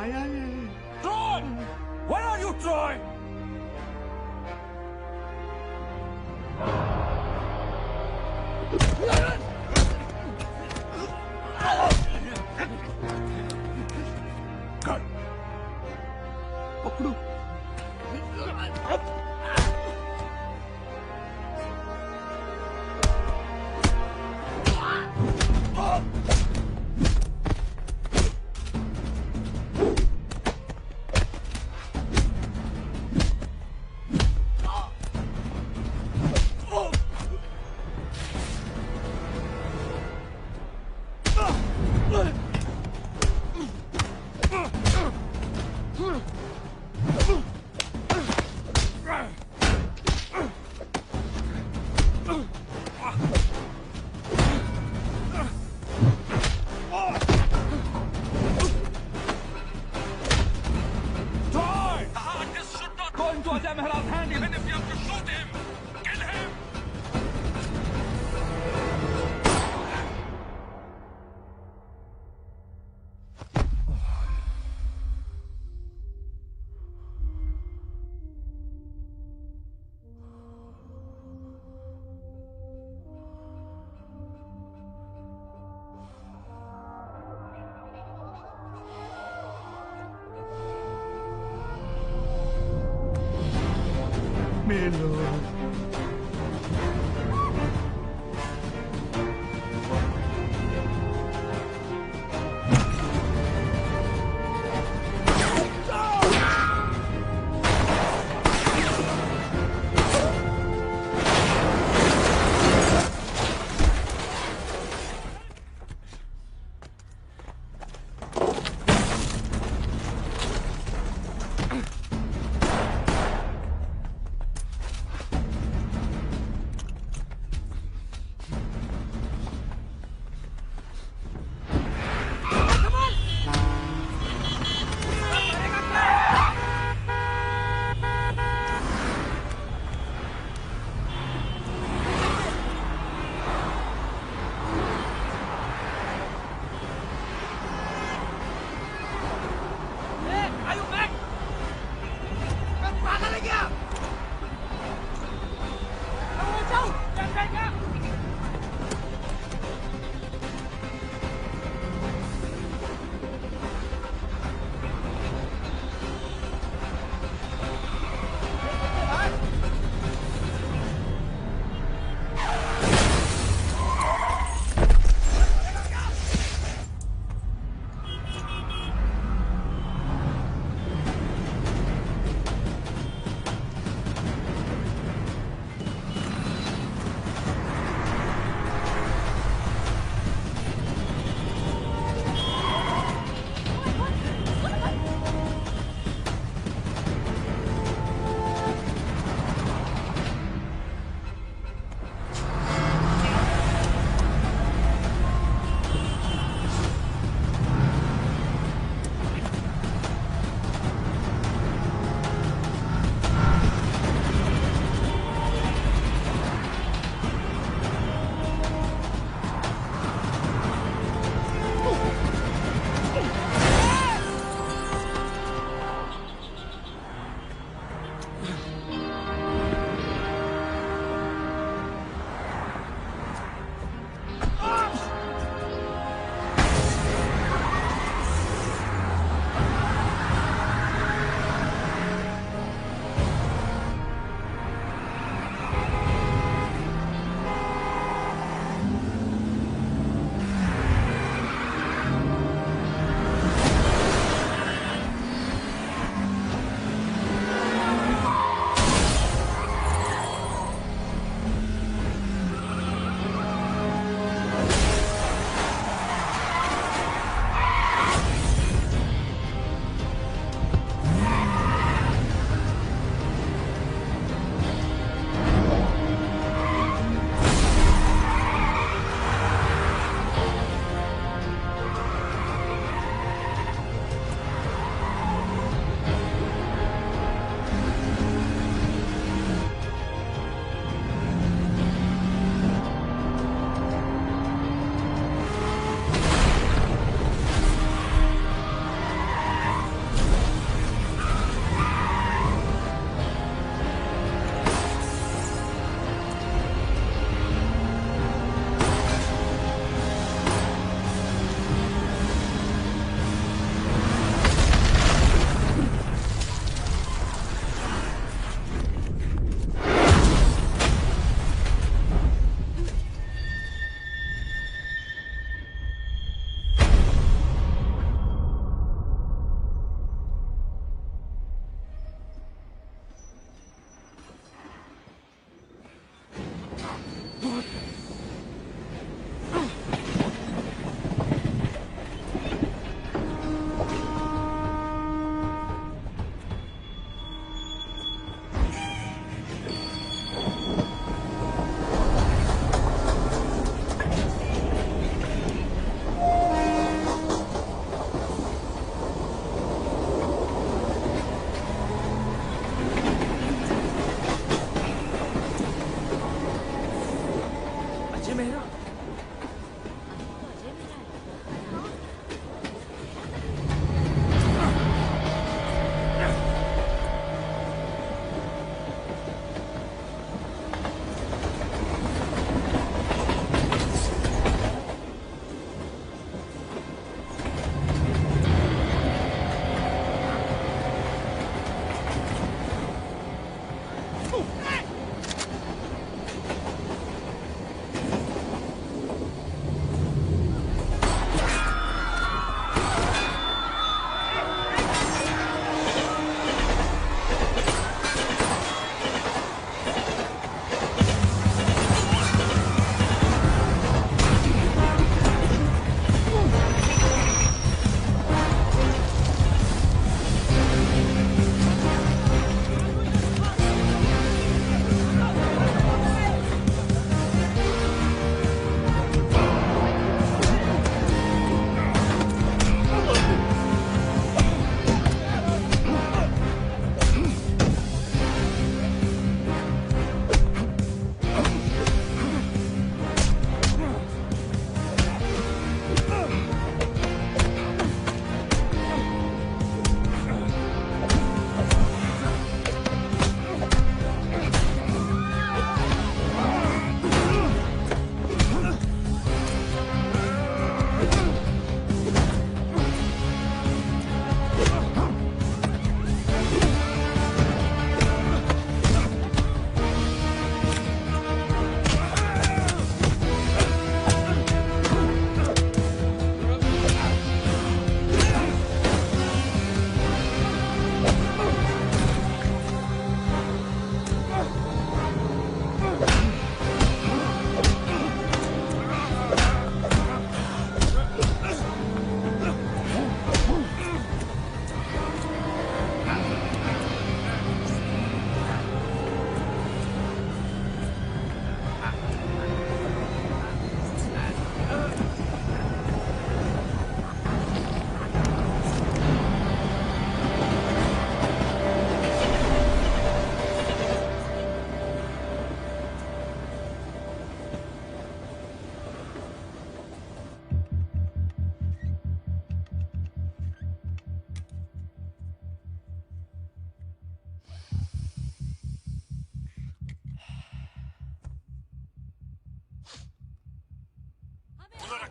आया है. Troy! Where are you, Troy? Good. पकड़ो. मेलो।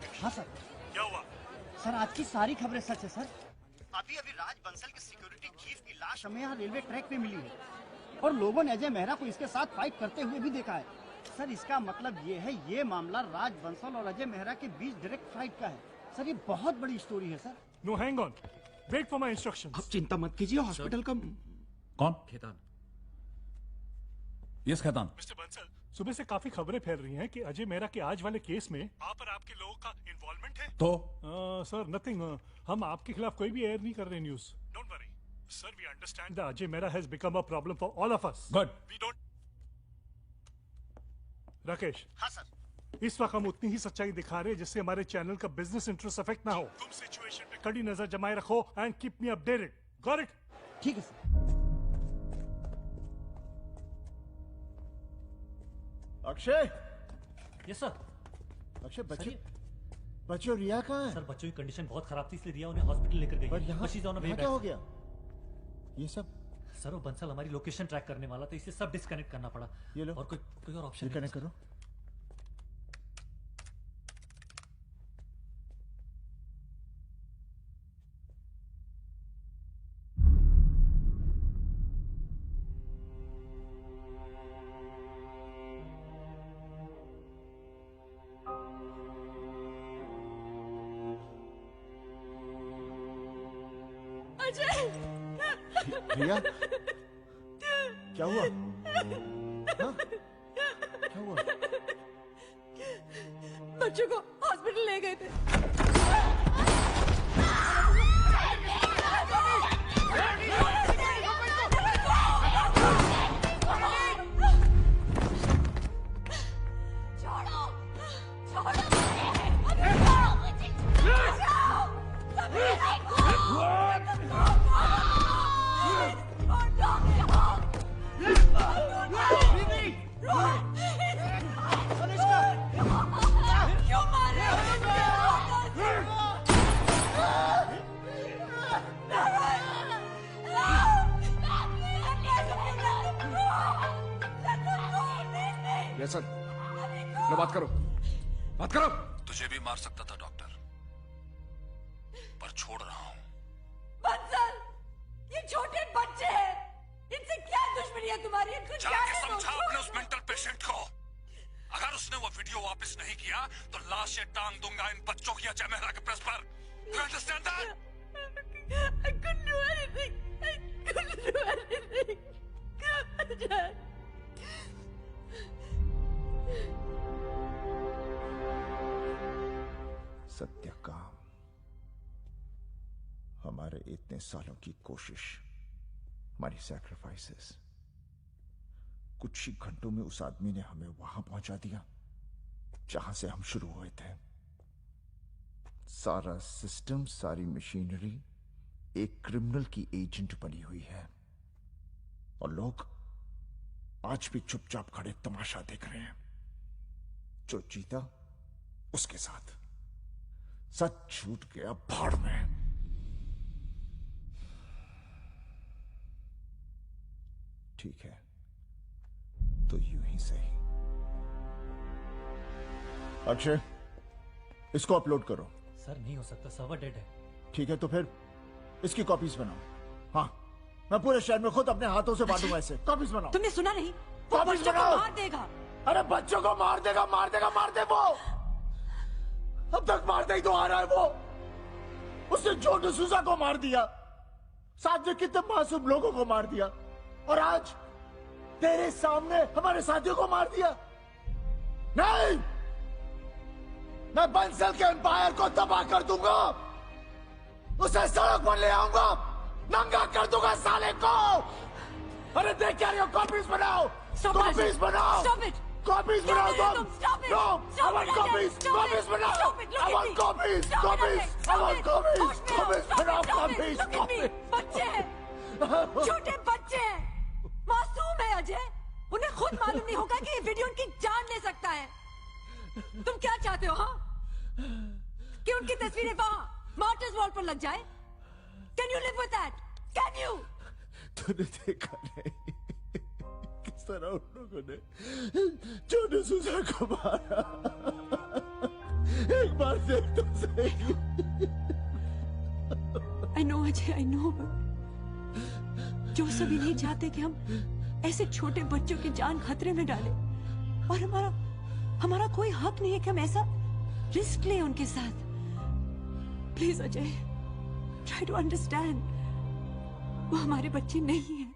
राकेश। हाँ सर। क्या हुआ? सर आज की सारी खबरें सच है सर। अभी राज बंसल की सिक्योरिटी चीफ की लाश हमें यहाँ रेलवे ट्रैक पे मिली है और लोगों ने अजय मेहरा को इसके साथ फाइट करते हुए भी देखा है। सर इसका मतलब ये है ये मामला राज बंसल और अजय मेहरा के बीच डायरेक्ट फाइट का है। सर ये बहुत बड़ी स्टोरी है sir. No hang on, wait for my instructions. आप चिंता मत कीजिए, हॉस्पिटल का कौन? खेतान। यस खेतान। मिस्टर बंसल, सुबह से काफी खबरें फैल रही हैं कि अजय मेहरा के आज वाले केस में आप और आपके लोगों का इन्वॉल्वमेंट है। तो सर नथिंग, हम आपके खिलाफ कोई भी एयर नहीं कर रहे news. Don't worry sir, we understand that Ajay Mehra has become a problem for all of us. Good. We don't. Rakesh. हाँ सर। इस वक्त हम उतनी ही सच्चाई दिखा रहे हैं जिससे हमारे चैनल का बिजनेस इंटरेस्ट अफेक्ट ना हो। तुम सिचुएशन पे कड़ी नजर जमाए रखो and keep me updated. Got it? ठीक है sir. Akshay. Yes sir. Akshay बच्चे रिया कहाँ है? सर बच्चों की कंडीशन बहुत खराब थी इसलिए रिया उन्हें हॉस्पिटल लेकर गई। पर यहाँ क्या हो गया? ये सब सर वो बंसल हमारी लोकेशन ट्रैक करने वाला था, इसे सब डिस्कनेक्ट करना पड़ा। ये लो। और कोई और ऑप्शन कनेक्ट करो। रिया क्या हुआ? हाँ? क्या हुआ? बच्चों को हॉस्पिटल ले गए थे। सर लो बात करो, बात करो। तुझे भी मार सकता था डॉक्टर, पर छोड़ रहा हूं। बंसल, ये छोटे बच्चे हैं, इनसे क्या दुश्मनी है तुम्हारी? इनको जाके समझा अपने उस मेंटल पेशेंट को। अगर उसने वो वीडियो वापस नहीं किया तो लाशें टांग दूंगा इन बच्चों की अजय मेहरा के प्रेस पर। You understand that? I couldn't do anything. I couldn't do anything. Ajay. सत्य काम, हमारे इतने सालों की कोशिश, हमारी सैक्रिफाइसेस, कुछ ही घंटों में उस आदमी ने हमें वहां पहुंचा दिया जहां से हम शुरू हुए थे। सारा सिस्टम, सारी मशीनरी एक क्रिमिनल की एजेंट बनी हुई है और लोग आज भी चुपचाप खड़े तमाशा देख रहे हैं। जो जीता उसके साथ, सच छूट गया भाड़ में। ठीक है तो यूं ही सही। अक्षय, इसको अपलोड करो। सर नहीं हो सकता, सर्वर डेड है। ठीक है तो फिर इसकी कॉपीज बनाओ। हाँ, मैं पूरे शहर में खुद अपने हाथों से बांटूंगा इसे। कॉपीज बनाओ। तुमने सुना नहीं? कॉपीज बनाओ। मार देगा। अरे बच्चों को मार देगा, मार देगा, मार दे वो। अब तक मारता ही तो आ रहा है वो। उसने जो डिसूजा को मार दिया, साथ में कितने मासूम लोगों को मार दिया, और आज तेरे सामने हमारे साथियों को मार दिया। नहीं, मैं बंसल के एम्पायर को तबाह कर दूंगा, उसे सड़क पर ले आऊंगा, नंगा कर दूंगा साले को। अरे देख क्या रहे हो? कॉपीज बनाओ, कॉपीज बनाओ, कॉपीज बनाओ तुम। No, I want copies, copies बनाओ। I want copies, copies, I want copies, copies बनाओ, copies, copies। बच्चे हैं, छोटे बच्चे हैं, मासूम है अजय। उन्हें खुद मालूम नहीं होगा कि ये वीडियो उनकी जान ले सकता है। तुम क्या चाहते हो? हाँ, कि उनकी तस्वीरें वहां मार्टर्स वॉल पर लग जाए? Can you live with that? Can you? तूने देखा नहीं किस तरह उन लोगों ने जो डिसूजा को मारा। एक बार देख तो सही। I know Ajay, I know। जो सभी नहीं चाहते कि हम ऐसे छोटे बच्चों की जान खतरे में डालें, और हमारा कोई हक नहीं है कि हम ऐसा रिस्क लें उनके साथ। Please Ajay, try to understand. वो हमारे बच्चे नहीं हैं।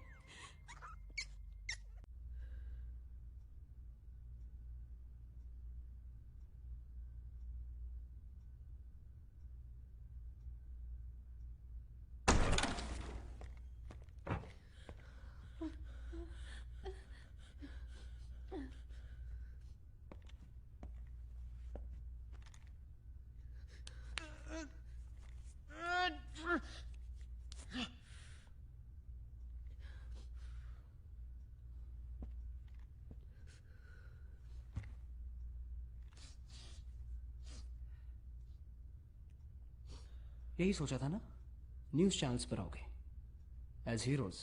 यही सोचा था ना, न्यूज चैनल्स पर आओगे एज हीरोज।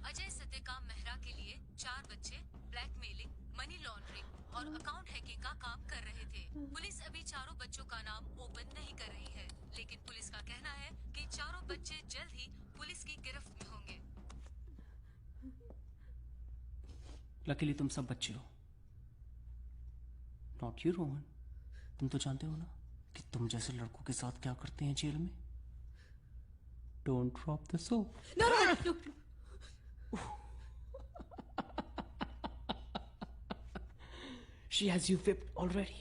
अजय सत्यकाम मेहरा के लिए 4 बच्चे ब्लैकमेलिंग, मनी लॉन्ड्रिंग और अकाउंट हैकिंग का काम कर रहे थे। पुलिस अभी चारों बच्चों का नाम ओपन नहीं कर रही है, लेकिन पुलिस का कहना है कि चारों बच्चे जल्द ही पुलिस की गिरफ्त में होंगे। लकीली तुम सब बच्चे हो, नॉट यू रोहन। तुम तो जानते हो ना कि तुम जैसे लड़कों के साथ क्या करते हैं जेल में। Don't drop the soap. No, no, no, no. She has you whipped already.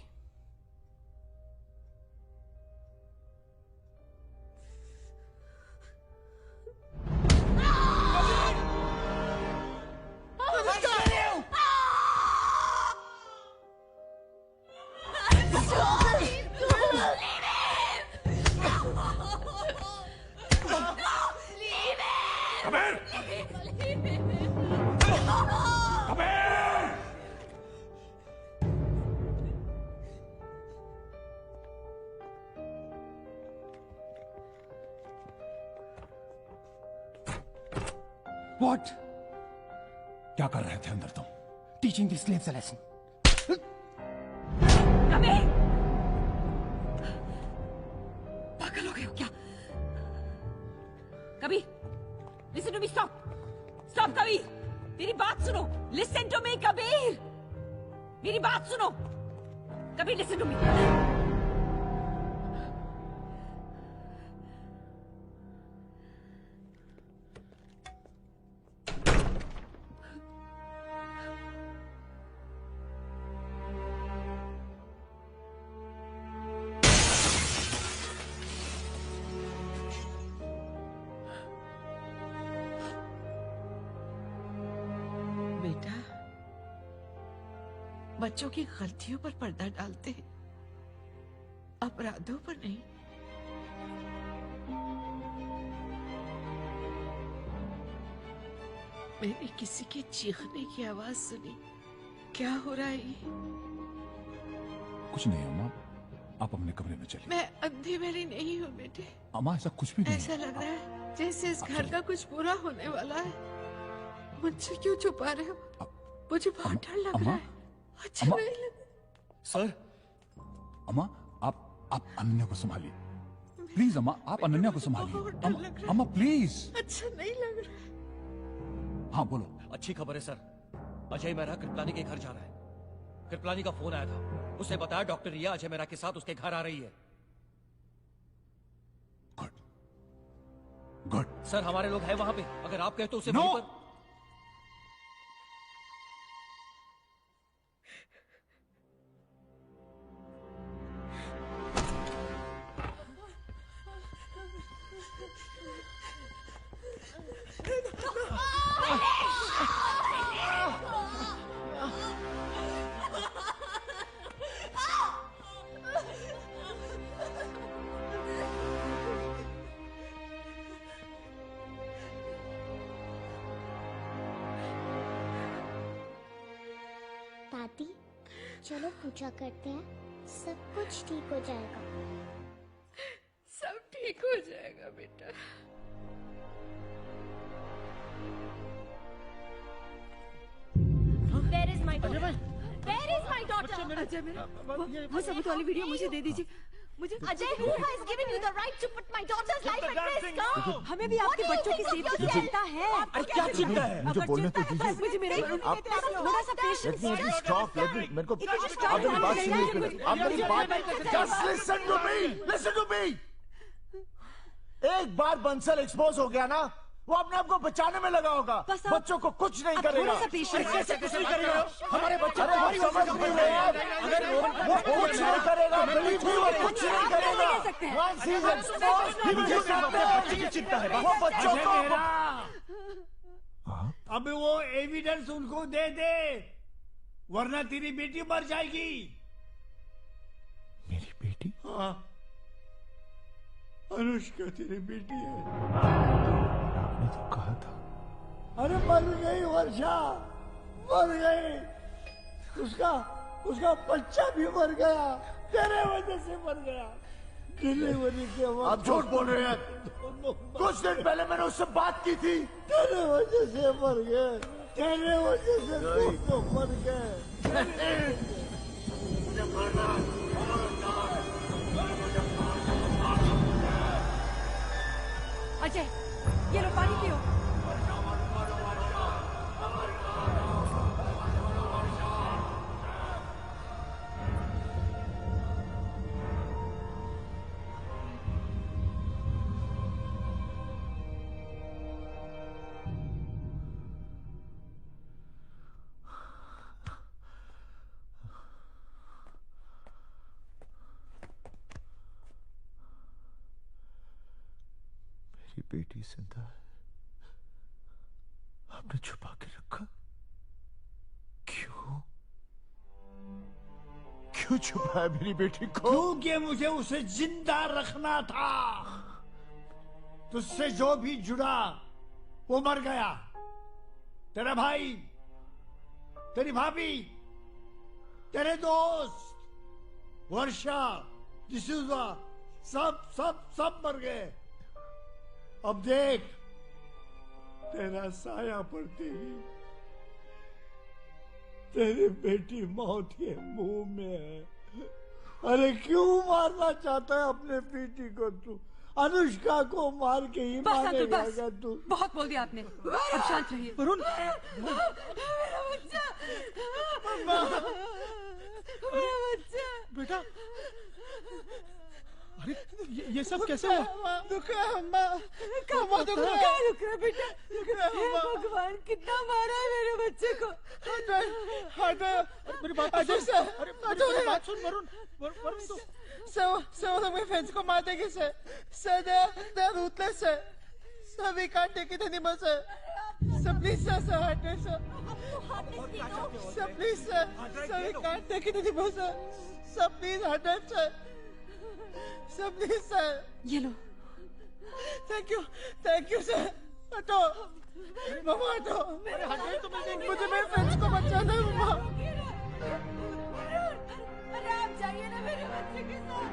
What? क्या कर रहे थे अंदर तुम? Teaching the slaves a lesson. Kabir! पागल हो गए हो क्या? Kabir! Listen to me, stop! Stop, Kabir! मेरी बात सुनो! Listen to me, Kabir! मेरी बात सुनो! Kabir, listen to me! बेटा, बच्चों की गलतियों पर पर्दा डालते हैं, अपराधों पर नहीं। मैंने किसी के चीखने की आवाज सुनी। क्या हो रहा है ये? कुछ नहीं अम्मा, आप अपने कमरे में चलिए। मैं अंधी मेरी नहीं हूँ बेटे। अम्मा ऐसा कुछ भी नहीं ऐसा है। लग रहा है जैसे इस घर का कुछ बुरा होने वाला है। मुझसे क्यों छुपा रहे हो? मुझे बहुत डर लग रहा है। अच्छा अम्मा। नहीं लग। सर, अम्मा आप अनन्या को संभालिए प्लीज। अम्मा आप अनन्या को संभालिए। अम्मा प्लीज। अच्छा नहीं लग रहा। हाँ बोलो। अच्छी खबर है सर, अजय मेहरा कृपलानी के घर जा रहा है। कृपलानी का फोन आया था, उसने बताया डॉक्टर रिया अजय मेहरा के साथ उसके घर आ रही है। गुड। सर हमारे लोग हैं वहां पे, अगर आप कहे तो उसे No! वहीं पर। दादी, चलो पूजा करते हैं, सब कुछ ठीक हो जाएगा। सब ठीक हो जाएगा बेटा। अजय मेरा वो सबूत वाली वीडियो मुझे दे दीजिए मुझे। Ajay, who has given you the right to put my daughter's life at risk? हमें भी आपके बच्चों की सेफ्टी की चिंता है। अरे क्या चिंता है? मुझे बोलने तो दीजिए। मुझे मेरे थोड़ा सा पेशेंस। मेरे को आप मेरी बात सुनिए। आप मेरी बात just listen to me, listen to me। एक बार बंसल एक्सपोज हो गया ना, वो अपने आप को बचाने में लगा होगा, बच्चों को कुछ नहीं करेगा। कैसे कुछ नहीं करेगा? हमारे बच्चे अरे आप समझ नहीं रहे यार, वो कुछ नहीं करेगा, believe me, वो कुछ नहीं करेगा। Once he is exposed, he will do nothing। बच्चे की चिंता है वो बच्चों को अब वो एविडेंस उनको दे दे, वरना तेरी बेटी मर जाएगी। मेरी बेटी? हाँ, अनुष्का तेरी बेटी है। आपने तो कहा था। अरे मर गई वर्षा, मर गई। उसका बच्चा भी मर गया, तेरे वजह से मर गया। डिलीवरी के वक्त आप झूठ बोल रहे हैं। कुछ दिन पहले मैंने उससे बात की थी। तेरे वजह से मर गए, तेरे वजह से तुम तो मर गए। अजय, ये लो पानी पियो। मेरी बेटी जिंदा है, आपने छुपा के रखा। क्यों छुपाया मेरी बेटी को? क्योंकि मुझे उसे जिंदा रखना था। तुझसे जो भी जुड़ा वो मर गया। तेरा भाई, तेरी भाभी, तेरे दोस्त, वर्षा, डिसूजा, सब मर गए। अब देख, तेरा साया पड़ती ही तेरी बेटी मौत के मुंह में है। अरे क्यों मारना चाहता है अपने बेटी को तू? अनुष्का को मार के ही मारेगा क्या तू? बहुत बोल दिया आपने, अब शांत रहिए। वरुण, मेरा बच्चा, मेरा बच्चा। बेटा, अरे ये सब कैसे हुआ? दुख रहा अम्मा, दुख रहा बेटा। भगवान कितना मारा है मेरे बच्चे को। मेरी बात अजय सर, अरे मेरी बात सुन वरुण तो So my friends को मार देंगे sir. Sir, they are ruthless sir. Sir, we can't take it anymore sir. Sir, please sir, hurt us sir. Sir, please sir. Sir, we can't take it anymore sir. Sir, please hurt us sir. Sir, please sir. ये लो। Thank you sir. हटो, मामा हटो। मुझे मेरे friends को बचाना है मामा। अरे आप जाइए ना मेरे बच्चे के साथ।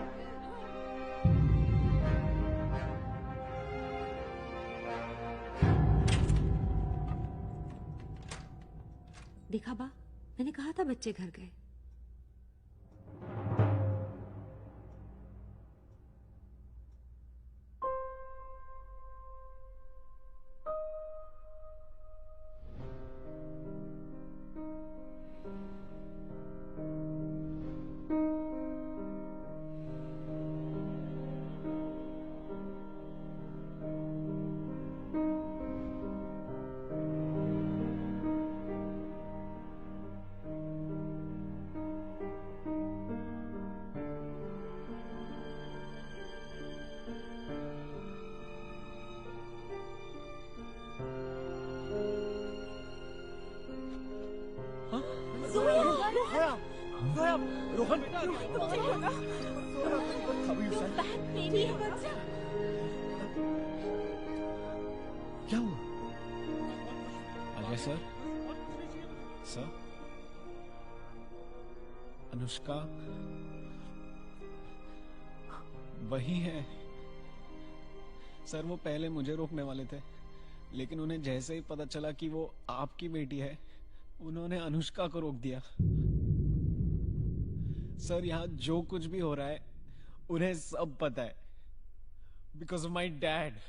देखा बा, मैंने कहा था बच्चे घर गए। रोहन, क्या हुआ? अजय सर, अनुष्का वही है सर। वो पहले मुझे रोकने वाले थे, लेकिन उन्हें जैसे ही पता चला कि वो आपकी बेटी है, उन्होंने अनुष्का को रोक दिया। सर यहाँ जो कुछ भी हो रहा है उन्हें सब पता है because of my dad.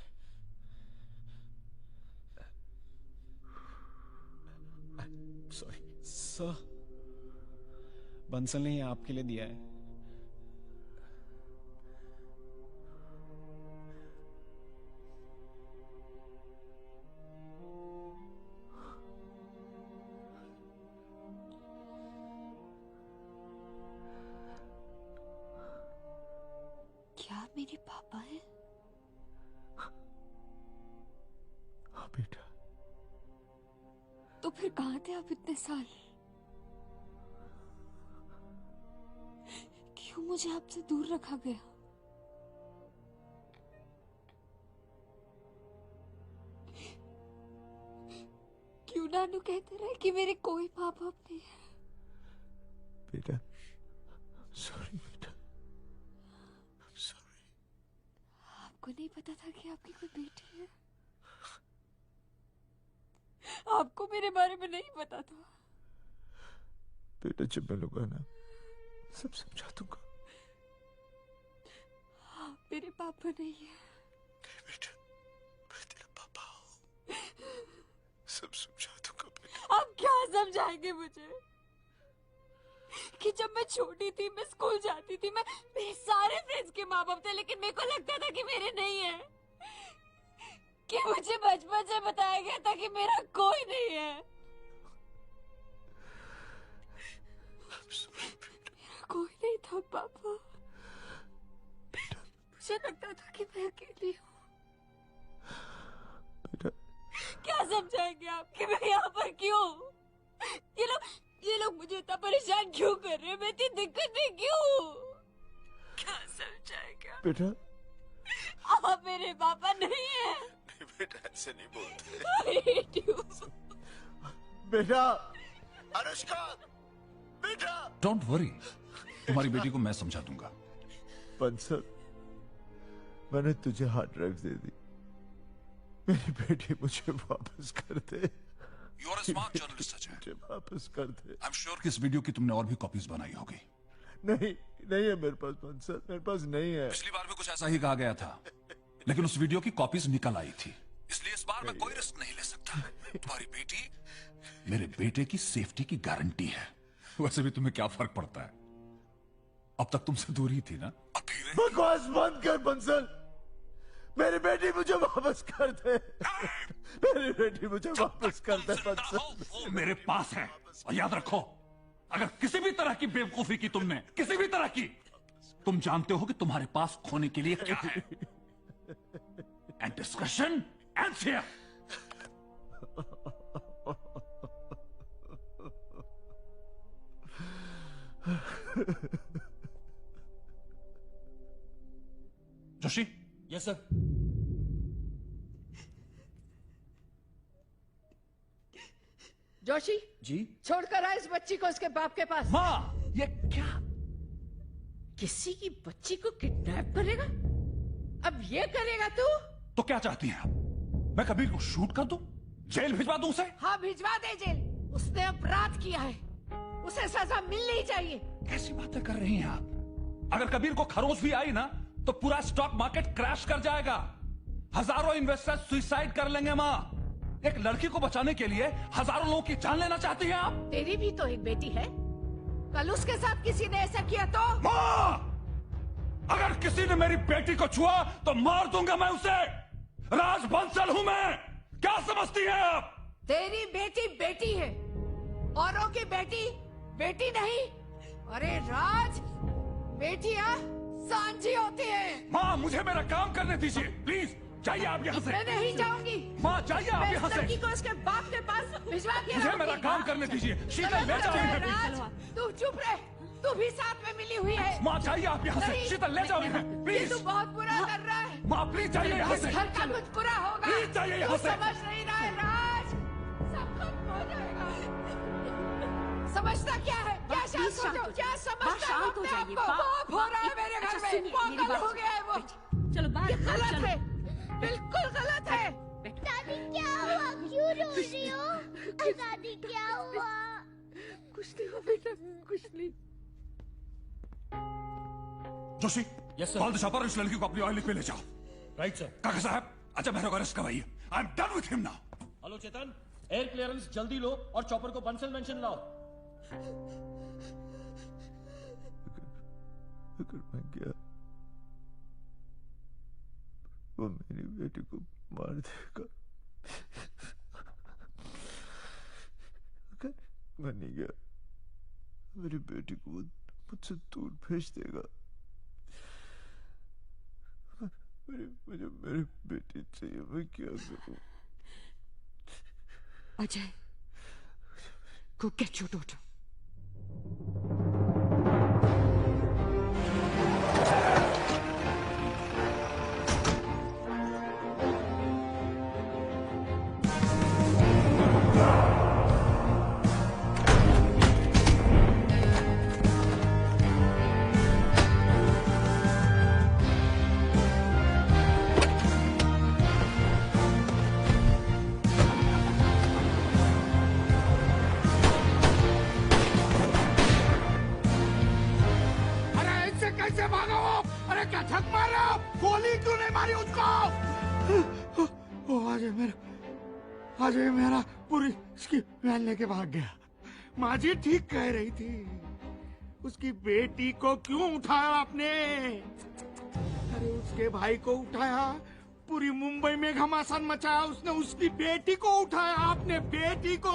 Sorry sir, Bansal ने ये आपके लिए दिया है। क्या आप मेरे पापा हैं? हाँ बेटा। तो फिर कहाँ थे आप इतने साल? क्यों मुझे आपसे दूर रखा गया? क्यों नानू कहते रहे कि मेरे कोई माँ बाप नहीं है? बेटा सॉरी बेटा, सॉरी। आपको नहीं पता था कि आपकी कोई बेटी है? आपको मेरे बारे में नहीं पता था? बेटा जब मिलूंगा ना सब समझा दूंगा। आप मेरे पापा नहीं है। बेटा मैं तेरा पापा हूँ, सब समझा दूंगा बेटा। आप क्या समझाएंगे मुझे कि जब मैं छोटी थी, मैं स्कूल जाती थी, मेरे सारे फ्रेंड्स के माँ बाप थे, लेकिन मेरे को लगता था कि मेरे नहीं है, कि मुझे बचपन से बताया गया था कि मेरा कोई नहीं है। मेरा कोई नहीं था पापा। मुझे लगता था कि मैं अकेली हूँ। क्या समझाएंगे आप कि मैं यहाँ पर क्यों? ये लोग मुझे इतना परेशान क्यों कर रहे हैं? मैं इतनी दिक्कत में क्यों? क्या समझाएगा? बेटा आप मेरे पापा नहीं है। नहीं बेटा ऐसे नहीं बोलते। I hate you. बेटा अनुष्का, बेटा। डोंट वरी, तुम्हारी बेटी को मैं समझा दूंगा। बंसल मैंने तुझे हार्ड ड्राइव दे दी, मेरी बेटी मुझे वापस कर दे। You are a smart journalist Ajay. मुझे वापस कर दे। आई एम श्योर कि इस वीडियो की तुमने और भी कॉपीज बनाई होगी। नहीं नहीं है मेरे पास बंसल, मेरे पास नहीं है। पिछली बार भी कुछ ऐसा ही कहा गया था, लेकिन उस वीडियो की कॉपीज निकल आई थी, इसलिए इस बार मैं कोई रिस्क नहीं ले सकता। तुम्हारी बेटी मेरे बेटे की सेफ्टी की गारंटी है। वैसे भी तुम्हें क्या फर्क पड़ता है, अब तक तुमसे दूर ही थी ना। बकवास बंद कर बंसल, मेरी बेटी मुझे वापस कर दे। मेरी बेटी मुझे वापस कर दे बंसल। मेरे पास है, और याद रखो अगर किसी भी तरह की बेवकूफी की तुमने, किसी भी तरह की, तुम जानते हो कि तुम्हारे पास खोने के लिए क्या है। And discussion ends here. Joshi. Yes sir. Joshi ji. छोड़कर आ इस बच्ची को उसके बाप के पास। माँ ये क्या? किसी की बच्ची को किडनैप करेगा? अब ये करेगा तू? तो क्या चाहती हैं आप? मैं कबीर को शूट कर दूं, जेल भिजवा दूं उसे? हाँ भिजवा दे जेल। उसने अपराध किया है, उसे सजा मिलनी चाहिए। कैसी बातें कर रही हैं आप? अगर कबीर को खरोच भी आई ना तो पूरा स्टॉक मार्केट क्रैश कर जाएगा, हजारों इन्वेस्टर्स सुसाइड कर लेंगे। माँ एक लड़की को बचाने के लिए हजारों लोगों की जान लेना चाहती हैं आप? तेरी भी तो एक बेटी है, कल उसके साथ किसी ने ऐसा किया तो? माँ अगर किसी ने मेरी बेटी को छुआ तो मार दूंगा मैं उसे। राज बंसल हूं मैं, क्या समझती हैं आप? तेरी बेटी बेटी है, औरों की बेटी बेटी नहीं। अरे राज, बेटियां सांझी होती है। माँ मुझे मेरा काम करने दीजिए प्लीज। जाइए आप यहाँ से। मैं नहीं जाऊंगी। माँ जाइए आप यहाँ से। लड़की को उसके बाप के पास भिजवा के मुझे मेरा काम करने दीजिए। शीतल ले जाओ इन्हें प्लीज। तू चुप रहे, तू भी साथ में मिली हुई है। माँ जाइए आप यहाँ से। शीतल ले जाओ इन्हें प्लीज। तू बहुत बुरा कर रहा है। माँ प्लीज जाइए यहाँ से। इस घर का कुछ बुरा होगा। प्लीज जाइए यहाँ से। समझ नहीं रहा है राज, सब खत्म हो जाएगा। समझता क्या है? क्या शांत हो? क्या समझता है अपने आप को? पाप हो रहा है मेरे घर में, पागल हो गया है वो। चलो बाहर। ये गलत है, बिल्कुल गलत है। दादी क्या हुआ? क्यों रो रही हो? दादी क्या हुआ? कुछ नहीं हुआ बेटा, कुछ नहीं। Joshi, yes sir. Call the shopper, इस लड़की को अपनी ऑयल पे ले जाओ। Right sir. काका साहब, अजय मेहरा को अरेस्ट करवाइए। I am done with him now. Hello Chetan, air clearance जल्दी लो और चॉपर को बंसल मेंशन लाओ। अगर मैं गया वो मेरी बेटी को मार देगा, अगर मैं नहीं गया मेरी बेटी को मुझसे दूर भेज देगा। मुझे मेरी बेटी चाहिए, मैं क्या करूं? Ajay, go get your daughter. कैसे भागा वो? अरे क्या ठक मारा? गोली क्यों नहीं मारी उसको? आज ये मेरा पूरी इसकी वैन लेके भाग गया। माँ जी ठीक कह रही थी, उसकी बेटी को क्यों उठाया आपने? अरे उसके भाई को उठाया, पूरी मुंबई में घमासान मचाया उसने, उसकी बेटी को उठाया आपने, बेटी को।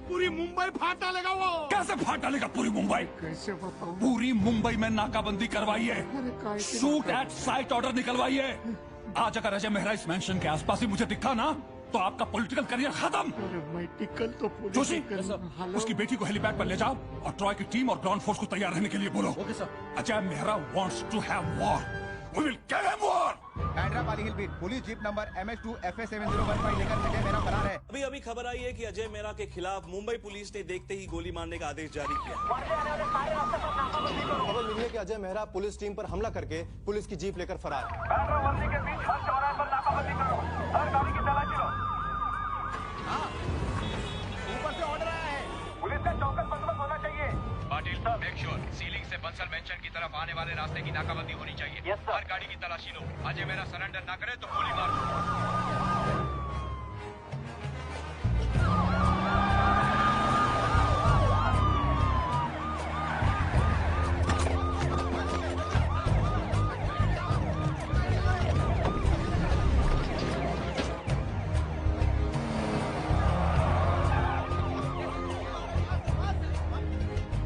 पूरी मुंबई फाट डालेगा वो। कैसे फाट डालेगा पूरी मुंबई? कैसे बताऊं? पूरी मुंबई में नाकाबंदी करवाइए, शूट एट साइट ऑर्डर निकलवाइए। आज अगर अजय मेहरा इस मेंशन के आसपास ही मुझे दिखा ना, तो आपका पॉलिटिकल करियर खत्म। मेडिकल तो जोशी, उसकी बेटी को हेलीपैड पर ले जाओ और ट्रॉय की टीम और ग्राउंड फोर्स को तैयार रहने के लिए बोलो। Okay sir. Ajay Mehra wants to have war, we will kill him war. Hyderabad hill beat police jeep number MS2 FA7015 लेकर अजय मेहरा फरार है। अभी खबर आई है कि अजय मेहरा के खिलाफ मुंबई पुलिस ने देखते ही गोली मारने का आदेश जारी किया। खबर मिली है कि अजय मेहरा पुलिस टीम पर हमला करके पुलिस की जीप लेकर फरार है। ऊपर से ऑर्डर आया है, पुलिस का चौकस बंदोबस्त होना चाहिए। पाटिल साहब, मेक श्योर सीलिंग से बंसल मेंशन की तरफ आने वाले रास्ते की नाकाबंदी होनी चाहिए। हर गाड़ी की तलाशी लो। अजय मेरा सरेंडर ना करे तो गोली मार दो।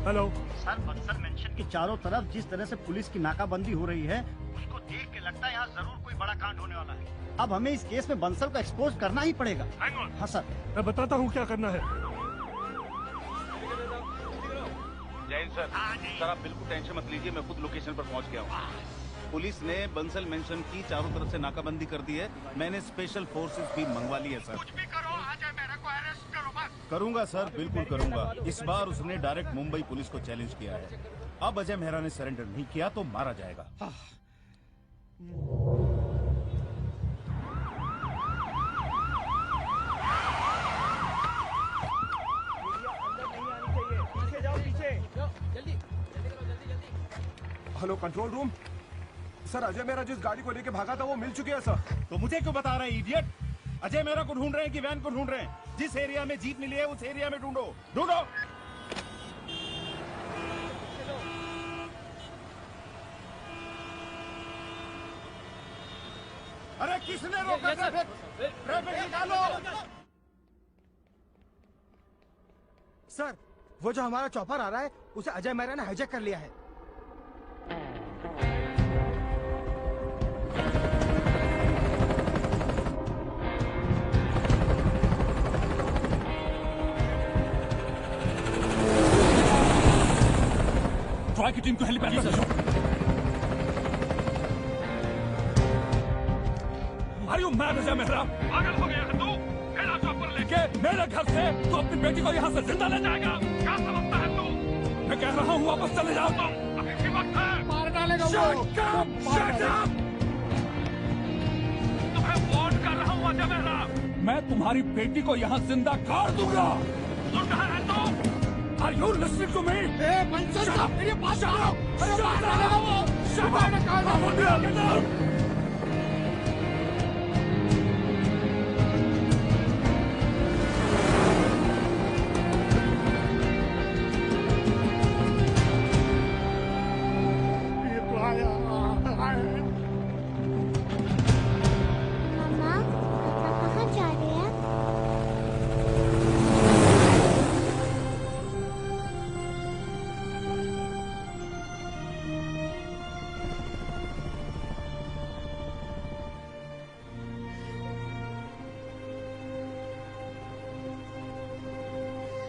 हेलो सर, बक्सर मेंशन के चारों तरफ जिस तरह से पुलिस की नाकाबंदी हो रही है, उसको देख के लगता है यहाँ जरूर कोई बड़ा कांड होने वाला है। अब हमें इस केस में बंसल को एक्सपोज करना ही पड़ेगा। हाँ सर, मैं बताता हूँ क्या करना है। जैन सर, सर आप बिल्कुल टेंशन मत लीजिए, मैं खुद लोकेशन पर पहुंच गया हूँ। पुलिस ने बंसल मेंशन की चारों तरफ से नाकाबंदी कर दी है। मैंने स्पेशल फोर्सेस भी मंगवा ली है सर। कुछ भी करो, अजय मेहरा को अरेस्ट करो बस। करूंगा सर, बिल्कुल करूंगा। इस बार उसने डायरेक्ट मुंबई पुलिस को चैलेंज किया है। अब अजय मेहरा ने सरेंडर नहीं किया तो मारा जाएगा। Hello control room, sir Ajay Mehra जिस गाड़ी को लेके भागा था वो मिल चुकी है सर। तो मुझे क्यों बता रहे हैं इडियट? अजय मेहरा को ढूंढ रहे हैं कि वैन को ढूंढ रहे हैं? जिस एरिया में जीप मिली है उस एरिया में ढूंढो, ढूंढो। अरे किसने रोका ट्रैफिक निकालो। सर, वो जो हमारा चॉपर आ रहा है उसे अजय मेहरा ने हाईजैक कर लिया है। ट्रॉय की टीम को हेलीपैड पर भेजो। Are you mad, Ajay Mehra? पागल हो गया तू? मेरा चॉपर लेके मेरे घर से तू अपनी बेटी को यहाँ से जिंदा ले जाएगा? क्या समझता है तू? मैं कह रहा हूँ वापस चले जाओ। अभी भी वक्त है। मार डालेगा वो। Shut up! तुम्हें वार्न कर रहा हूँ अजय मेहरा। मैं तुम्हारी बेटी को यहाँ जिंदा गाड़ दूंगा। सुन रहा है तू? Are You listening to me? ए बंसल साहब मेरी बात सुनो। अरे मार डालेगा वो। Shut up! Get out! मामा पापा कहाँ जा रहे हैं?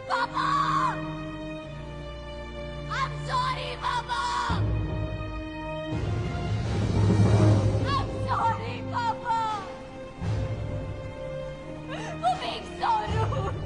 Papa! I'm sorry, Papa! I'm sorry, Papa! For being so rude!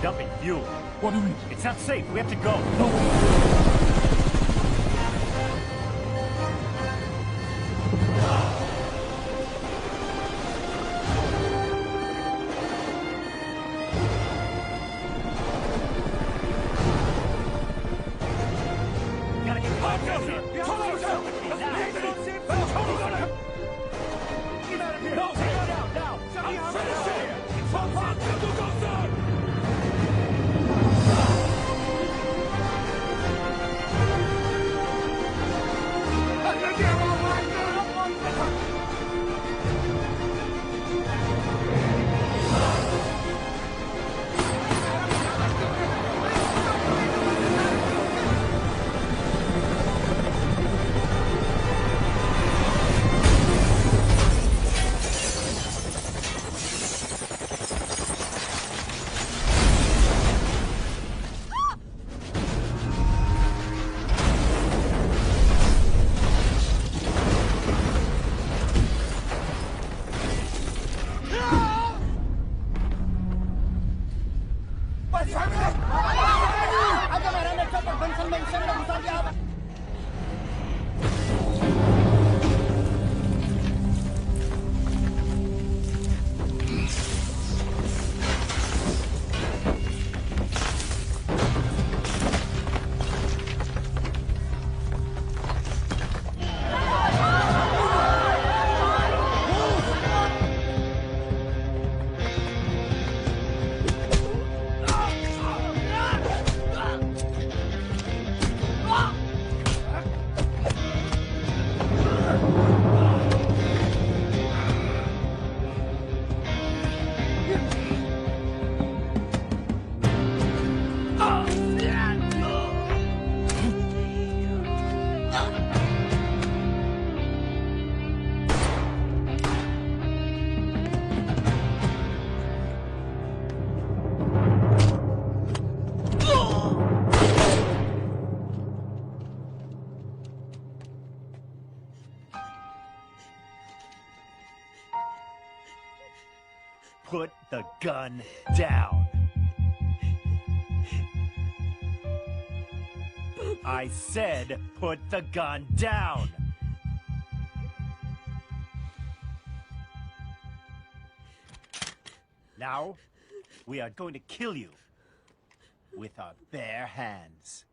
Dumping fuel. What do you mean? It's not safe. We have to go. Gotta get back out here. Get out of here. No, take it out now. I'm finished here. Put the gun down. I said put the gun down. Now, we are going to kill you with our bare hands.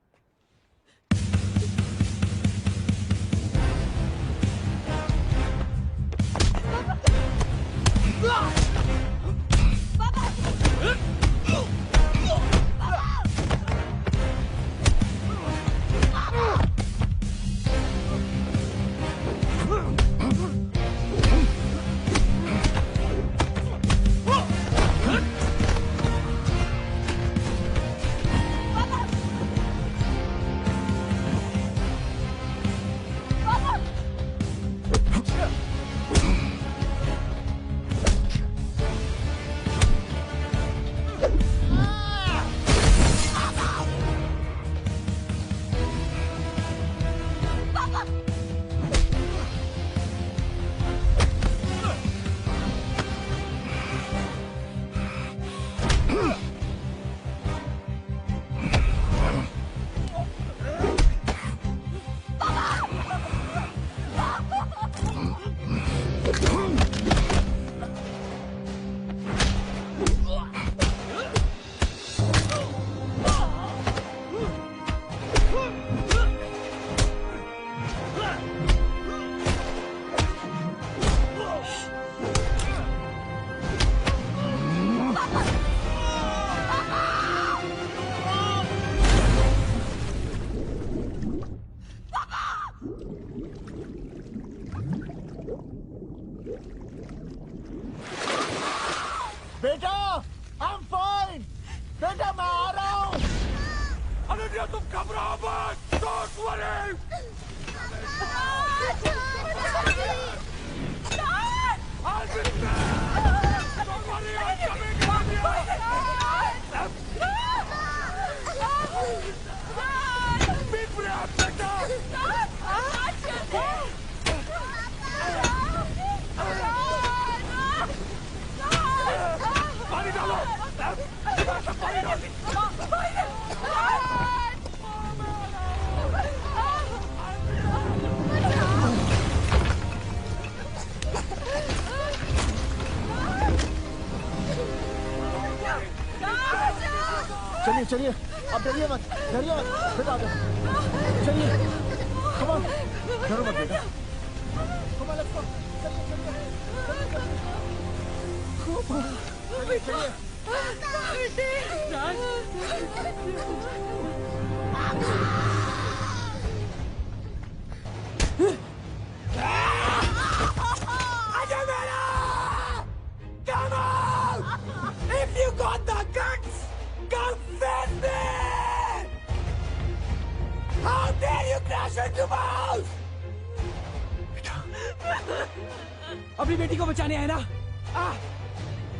तुम घबराओ मत, don't worry. I'll be there. Don't worry, I'm coming on you. Be brave, Becca. पानी डालो, पानी डालो। चलिए चलिए, अब डरिए मत, बेटा चलिए, कम ऑन, डरो मत बेटा, कम ऑन, लेट्स गो, चलिए। अजय मेरा, come on, if you got the guts, come face me. How dare you crash into my house? अपनी बेटी को बचाने आए ना?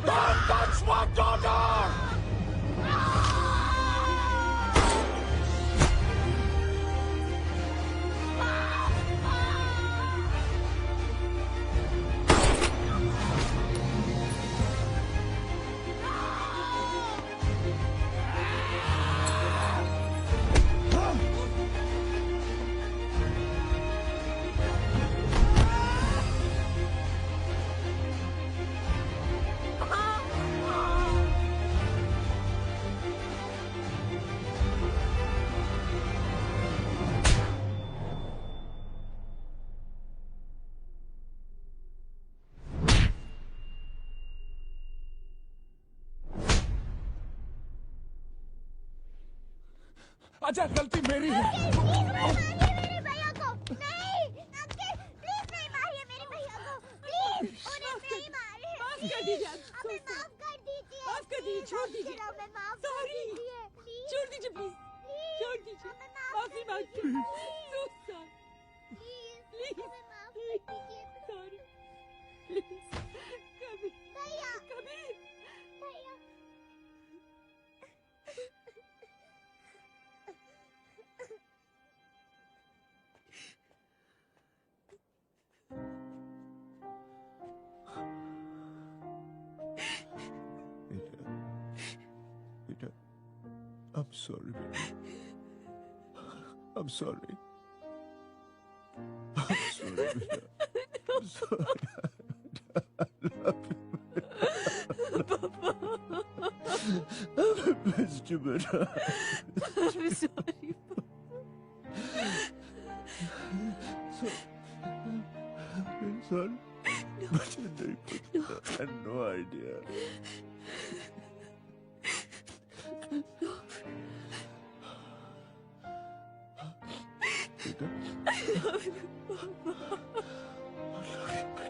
Don't touch my daughter! Ajay, गलती मेरी है। मेरे भैया को नहीं, प्लीज नहीं मारिए मेरे भैया को, प्लीज उन्हें नहीं मारिए। माफ कर दीजिए, हमें माफ कर दीजिए, माफ कर दीजिए, छोड़ दीजिए, हमें माफ कर सॉरी, दीजिए, छोड़ दीजिए प्लीज, छोड़ दीजिए, माफी मांगती हूँ, प्लीज, सॉरी, प्लीज, कभी, कभी, बेटा, I'm sorry, बेटा, I'm sorry, बेटा, I'm sorry, I missed you, बेटा, I'm sorry, sorry, मुझे नहीं पता, I had no idea. I love you, Mama. I love you.